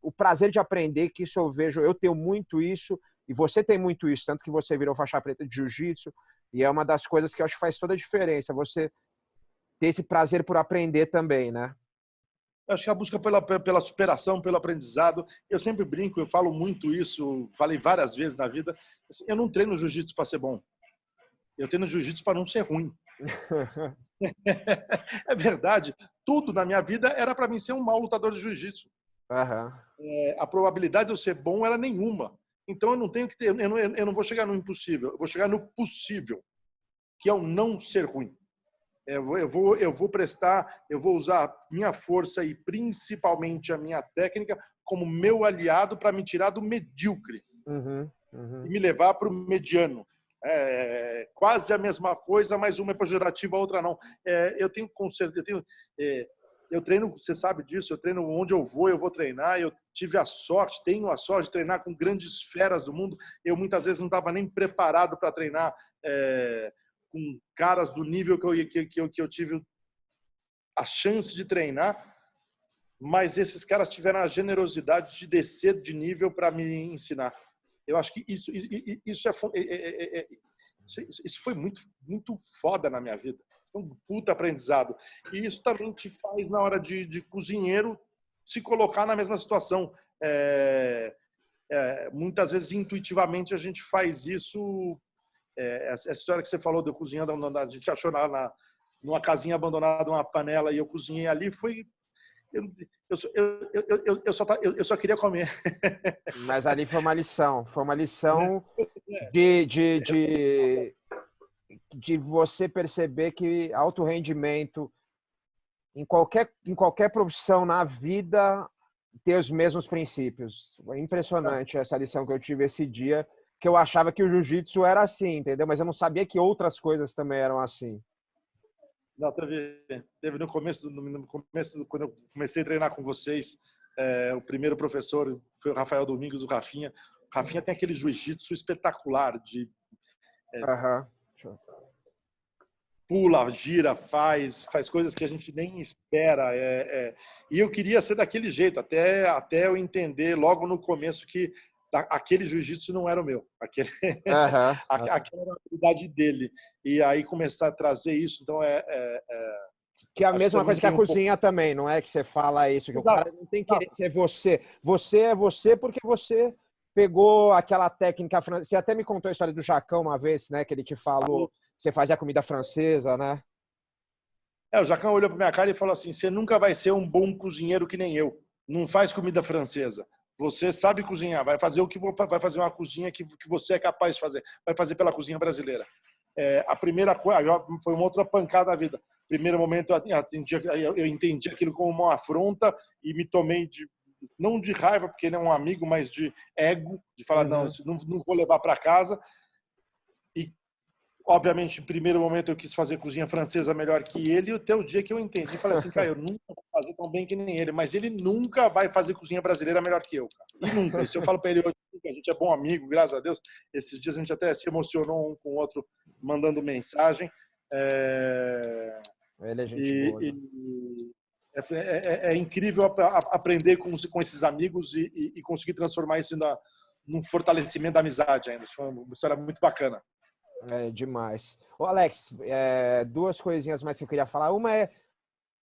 [SPEAKER 1] o prazer de aprender, que isso eu vejo, eu tenho muito isso, e você tem muito isso, tanto que você virou faixa preta de jiu-jitsu, e é uma das coisas que eu acho que faz toda a diferença, você ter esse prazer por aprender também, né?
[SPEAKER 2] Eu acho que a busca pela superação, pelo aprendizado, eu sempre brinco, eu falo muito isso, falei várias vezes na vida, assim, eu não treino jiu-jitsu para ser bom, eu treino jiu-jitsu para não ser ruim. É verdade, tudo na minha vida era para mim ser um mau lutador de jiu-jitsu. A probabilidade de eu ser bom era nenhuma. Então eu não tenho que ter, eu não vou chegar no impossível, eu vou chegar no possível, que é o não ser ruim. Eu vou usar minha força e principalmente a minha técnica como meu aliado para me tirar do medíocre e me levar para o mediano. Quase a mesma coisa, mas uma é pejorativa, a outra não. Eu tenho conceito, eu treino, você sabe disso, eu treino onde eu vou treinar. Eu tive a sorte, tenho a sorte de treinar com grandes feras do mundo. Eu muitas vezes não estava nem preparado para treinar com caras do nível que eu tive a chance de treinar, mas esses caras tiveram a generosidade de descer de nível para me ensinar. Eu acho que isso foi muito, muito foda na minha vida. Um puta aprendizado. E isso também te faz, na hora de cozinheiro, se colocar na mesma situação. Muitas vezes, intuitivamente, a gente faz isso. Essa história que você falou de eu cozinhando, a gente achou numa casinha abandonada uma panela e eu cozinhei ali, eu só queria comer.
[SPEAKER 1] Mas ali foi uma lição de, de, de, de você perceber que alto rendimento em qualquer profissão na vida ter os mesmos princípios. É impressionante essa lição que eu tive esse dia, que eu achava que o jiu-jitsu era assim, entendeu? Mas eu não sabia que outras coisas também eram assim.
[SPEAKER 2] Não, teve no começo, quando eu comecei a treinar com vocês, o primeiro professor foi o Rafael Domingos, o Rafinha. O Rafinha tem aquele jiu-jitsu espetacular de pula, gira, faz coisas que a gente nem espera. E eu queria ser daquele jeito, até eu entender logo no começo que aquele jiu-jitsu não era o meu. Aquela era a habilidade dele. E aí começar a trazer isso, então
[SPEAKER 1] que é a mesma coisa que a cozinha também, não é que você fala isso, que exato, o cara não tem que querer ser você. Você é você porque você pegou aquela técnica francesa. Você até me contou a história do Jacão uma vez, né, que ele te falou que você fazia comida francesa, né?
[SPEAKER 2] O Jacão olhou para minha cara e falou assim: você nunca vai ser um bom cozinheiro que nem eu. Não faz comida francesa. Você sabe cozinhar, vai fazer vai fazer uma cozinha que você é capaz de fazer, vai fazer pela cozinha brasileira. A primeira coisa foi uma outra pancada na vida. Primeiro momento eu entendi aquilo como uma afronta e me tomei não de raiva porque ele é um amigo, mas de ego, de falar não vou levar para casa. E obviamente, no primeiro momento eu quis fazer cozinha francesa melhor que ele, e até o dia que eu entendi, falei assim, cara, eu nunca vou fazer tão bem que nem ele, mas ele nunca vai fazer cozinha brasileira melhor que eu, cara. E nunca. E se eu falo para ele hoje que a gente é bom amigo, graças a Deus, esses dias a gente até se emocionou um com o outro, mandando mensagem.
[SPEAKER 1] Ele é gente boa, né?
[SPEAKER 2] É incrível aprender com esses amigos e conseguir transformar isso num fortalecimento da amizade ainda. Isso foi uma história muito bacana.
[SPEAKER 1] É demais. Ô, Alex, duas coisinhas mais que eu queria falar. Uma é,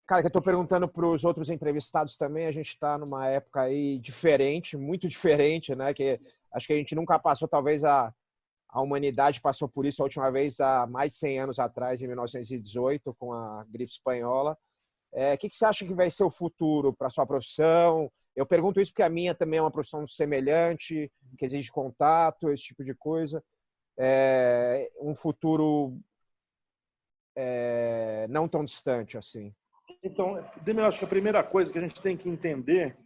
[SPEAKER 1] cara, que eu tô perguntando para os outros entrevistados também. A gente está numa época aí diferente, muito diferente, né? Que acho que a gente nunca passou, talvez a humanidade passou por isso a última vez há mais de 100 anos atrás, em 1918, com a gripe espanhola. O que você acha que vai ser o futuro para a sua profissão? Eu pergunto isso porque a minha também é uma profissão semelhante, que exige contato, esse tipo de coisa. Um futuro não tão distante assim.
[SPEAKER 2] Então, eu acho que a primeira coisa que a gente tem que entender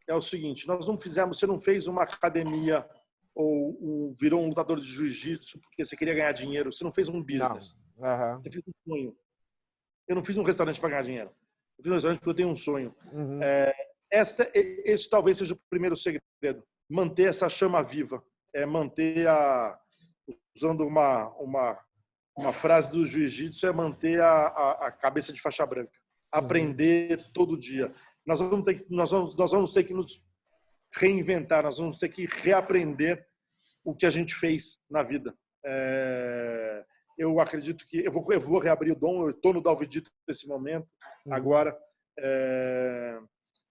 [SPEAKER 2] é o seguinte: você não fez uma academia ou virou um lutador de jiu-jitsu porque você queria ganhar dinheiro, você não fez um business. Você fez um sonho. Eu não fiz um restaurante para ganhar dinheiro. Eu fiz um restaurante porque eu tenho um sonho. Esse talvez seja o primeiro segredo: manter essa chama viva, manter usando uma frase do jiu-jitsu, manter a cabeça de faixa branca. Aprender todo dia. Nós vamos ter que nos reinventar, nós vamos ter que reaprender o que a gente fez na vida. Eu acredito que eu vou reabrir o Dom, eu estou no Dalvidito nesse momento, agora.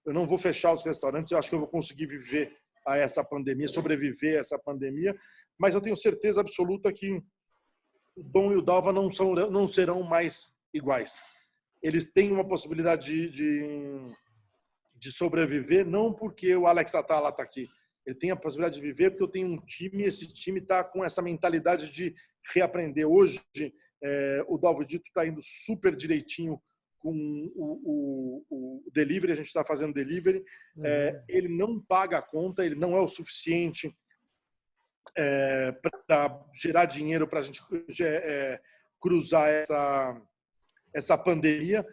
[SPEAKER 2] Eu não vou fechar os restaurantes, eu acho que eu vou conseguir viver a essa pandemia, sobreviver a essa pandemia, mas eu tenho certeza absoluta que o Dom e o Dalva não serão mais iguais. Eles têm uma possibilidade de sobreviver, não porque o Alex Atala está aqui. Ele tem a possibilidade de viver porque eu tenho um time e esse time está com essa mentalidade de reaprender. Hoje, o Dalvidito está indo super direitinho com o delivery, a gente está fazendo delivery. Ele não paga a conta, ele não é o suficiente para gerar dinheiro para a gente cruzar essa pandemia.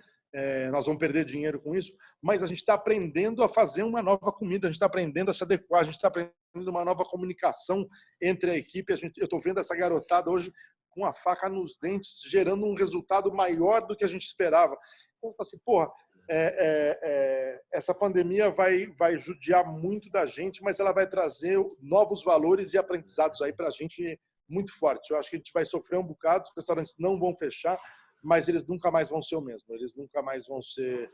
[SPEAKER 2] Nós vamos perder dinheiro com isso, mas a gente está aprendendo a fazer uma nova comida, a gente está aprendendo a se adequar, a gente está aprendendo uma nova comunicação entre a equipe. Eu estou vendo essa garotada hoje com a faca nos dentes, gerando um resultado maior do que a gente esperava. Então, assim, essa pandemia vai judiar muito da gente, mas ela vai trazer novos valores e aprendizados aí para a gente muito forte. Eu acho que a gente vai sofrer um bocado, os restaurantes não vão fechar, mas eles nunca mais vão ser o mesmo. Eles nunca mais vão ser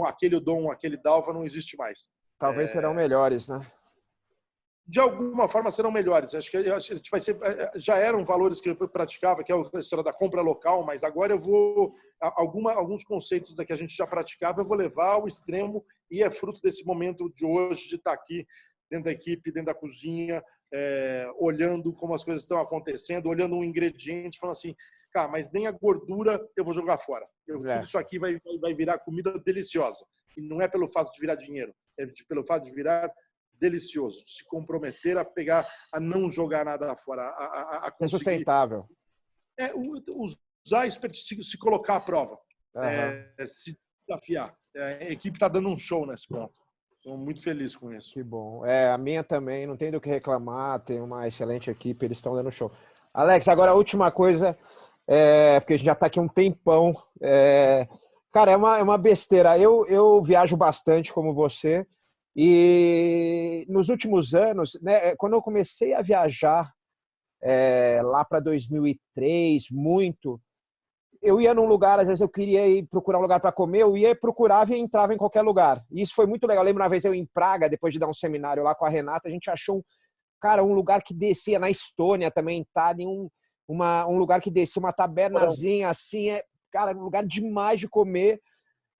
[SPEAKER 2] aquele Dalva não existe mais.
[SPEAKER 1] Talvez serão melhores, né?
[SPEAKER 2] de alguma forma serão melhores. Acho que a gente vai ser, já eram valores que eu praticava, que é a história da compra local, mas agora eu vou alguns conceitos que a gente já praticava, eu vou levar ao extremo, e é fruto desse momento de hoje, de estar aqui dentro da equipe, dentro da cozinha, olhando como as coisas estão acontecendo, olhando um ingrediente, falando assim, cara, mas nem a gordura eu vou jogar fora. Tudo isso aqui vai virar comida deliciosa. E não é pelo fato de virar dinheiro, é pelo fato de virar delicioso, se comprometer a não jogar nada fora, a
[SPEAKER 1] É sustentável.
[SPEAKER 2] Usar isso para se colocar à prova, se desafiar. A equipe está dando um show nesse ponto. Estou muito feliz com isso.
[SPEAKER 1] Que bom. A minha também, não tem do que reclamar, tem uma excelente equipe, eles estão dando show. Alex, agora a última coisa, porque a gente já está aqui um tempão. Cara, é uma besteira. Eu viajo bastante como você, e nos últimos anos, né, quando eu comecei a viajar lá para 2003, muito, eu ia num lugar, às vezes eu queria ir procurar um lugar para comer, eu ia, procurava e entrava em qualquer lugar. E isso foi muito legal. Eu lembro uma vez eu em Praga, depois de dar um seminário lá com a Renata, a gente achou um lugar que descia, na Estônia também, tá? Um lugar que descia, uma tabernazinha assim, cara, um lugar demais de comer.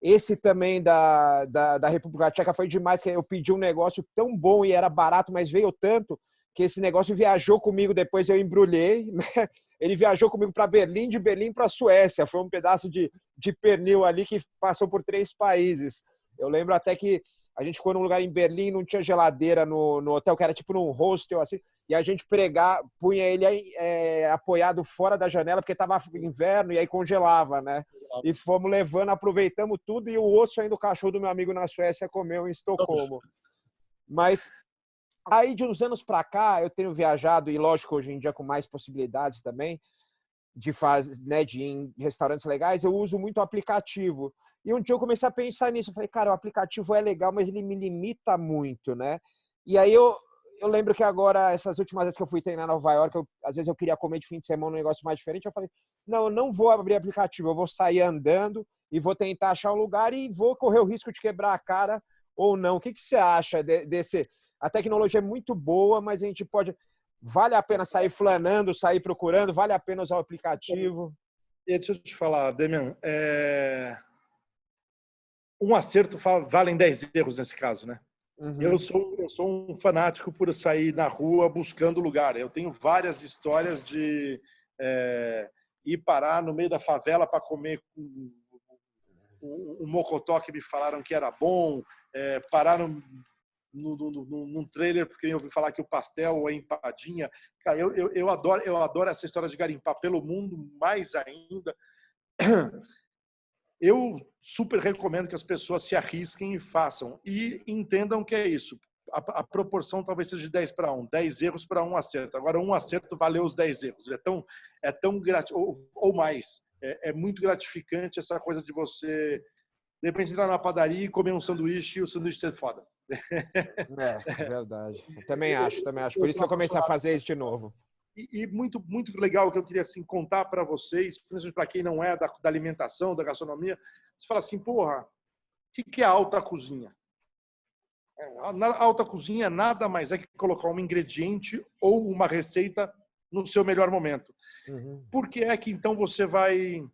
[SPEAKER 1] Esse também da República Tcheca foi demais, que eu pedi um negócio tão bom e era barato, mas veio tanto que esse negócio viajou comigo, depois eu embrulhei, né? Ele viajou comigo para Berlim, de Berlim para a Suécia. Foi um pedaço de pernil ali que passou por 3 países. Eu lembro até que a gente ficou num lugar em Berlim, não tinha geladeira no hotel, que era tipo num hostel, assim, e a gente punha ele apoiado fora da janela, porque estava inverno e aí congelava, né? E fomos levando, aproveitamos tudo, e o osso ainda do cachorro do meu amigo na Suécia comeu em Estocolmo. Mas aí, de uns anos para cá, eu tenho viajado, e lógico, hoje em dia com mais possibilidades também, de ir em restaurantes legais, eu uso muito o aplicativo. E um dia eu comecei a pensar nisso. Eu falei, cara, o aplicativo é legal, mas ele me limita muito, né? E aí eu lembro que agora, essas últimas vezes que eu fui treinar em Nova York, às vezes eu queria comer de fim de semana um negócio mais diferente. Eu falei, não, eu não vou abrir aplicativo, eu vou sair andando e vou tentar achar um lugar e vou correr o risco de quebrar a cara ou não. O que você acha desse... A tecnologia é muito boa, mas a gente pode... Vale a pena sair flanando, sair procurando? Vale a pena usar o aplicativo?
[SPEAKER 2] E deixa eu te falar, Demian, um acerto valem 10 erros nesse caso, né? Uhum. Eu sou um fanático por sair na rua buscando lugar. Eu tenho várias histórias de ir parar no meio da favela para comer um mocotó que me falaram que era bom, parar num trailer porque eu ouvi falar que o pastel é empadinha. Cara, eu adoro essa história de garimpar pelo mundo, mais ainda. Eu super recomendo que as pessoas se arrisquem e façam. E entendam que é isso. A proporção talvez seja de 10 para 1. 10 erros para 1 acerto. Agora, um acerto valeu os 10 erros. É tão ou mais. É muito gratificante essa coisa de você, de repente, entrar na padaria e comer um sanduíche e o sanduíche ser foda.
[SPEAKER 1] É verdade. Eu também acho. Por isso que eu comecei a fazer isso de novo.
[SPEAKER 2] E muito, muito legal que eu queria assim, contar para vocês, principalmente para quem não é da alimentação, da gastronomia. Você fala assim, porra, o que é a alta cozinha? A alta cozinha nada mais é que colocar um ingrediente ou uma receita no seu melhor momento. Uhum. Por que é que então você vai...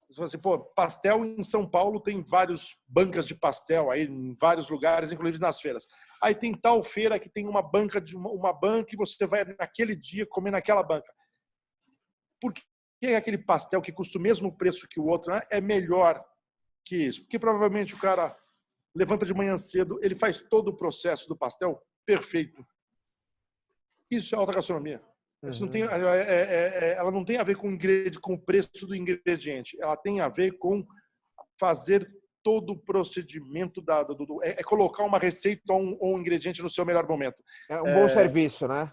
[SPEAKER 2] Você fala assim, pô, pastel em São Paulo tem várias bancas de pastel aí em vários lugares, inclusive nas feiras. Aí tem tal feira que tem uma banca e você vai naquele dia comer naquela banca. Por que aquele pastel que custa o mesmo preço que o outro, né, é melhor que isso? Porque provavelmente o cara levanta de manhã cedo, ele faz todo o processo do pastel perfeito. Isso é alta gastronomia. Isso não tem, ela não tem a ver com o preço do ingrediente. Ela tem a ver com fazer todo o procedimento colocar uma receita ou um ingrediente no seu melhor momento.
[SPEAKER 1] É um bom serviço, né?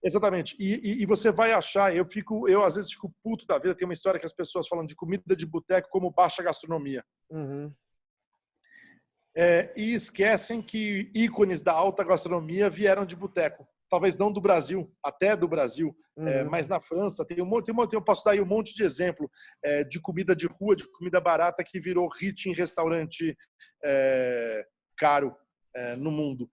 [SPEAKER 2] Exatamente. E você vai achar, eu às vezes fico puto da vida, tem uma história que as pessoas falam de comida de boteco como baixa gastronomia. Uhum. E esquecem que ícones da alta gastronomia vieram de boteco. Talvez não do Brasil, até do Brasil, uhum. Mas na França eu posso dar aí um monte de exemplo de comida de rua, de comida barata que virou hit em restaurante caro no mundo.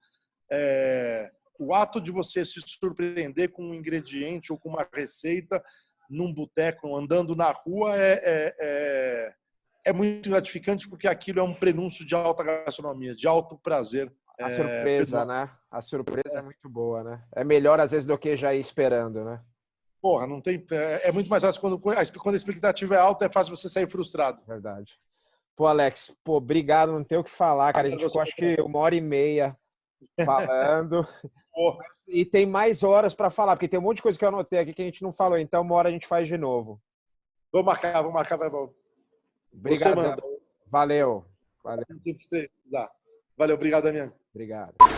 [SPEAKER 2] o ato de você se surpreender com um ingrediente ou com uma receita num boteco, andando na rua, é muito gratificante, porque aquilo é um prenúncio de alta gastronomia, de alto prazer.
[SPEAKER 1] A surpresa, né? A surpresa é muito boa, né? É melhor, às vezes, do que já ir esperando, né?
[SPEAKER 2] Porra, não tem. É muito mais fácil quando a expectativa é alta, é fácil você sair frustrado.
[SPEAKER 1] Verdade. Pô, Alex, pô, obrigado, não tenho o que falar, cara. A gente ficou, acho que 1h30 falando. E tem mais horas para falar, porque tem um monte de coisa que eu anotei aqui que a gente não falou. Então, uma hora a gente faz de novo.
[SPEAKER 2] Vamos marcar, vai bom.
[SPEAKER 1] Obrigado. Valeu.
[SPEAKER 2] Valeu, obrigado, Damião.
[SPEAKER 1] Obrigado.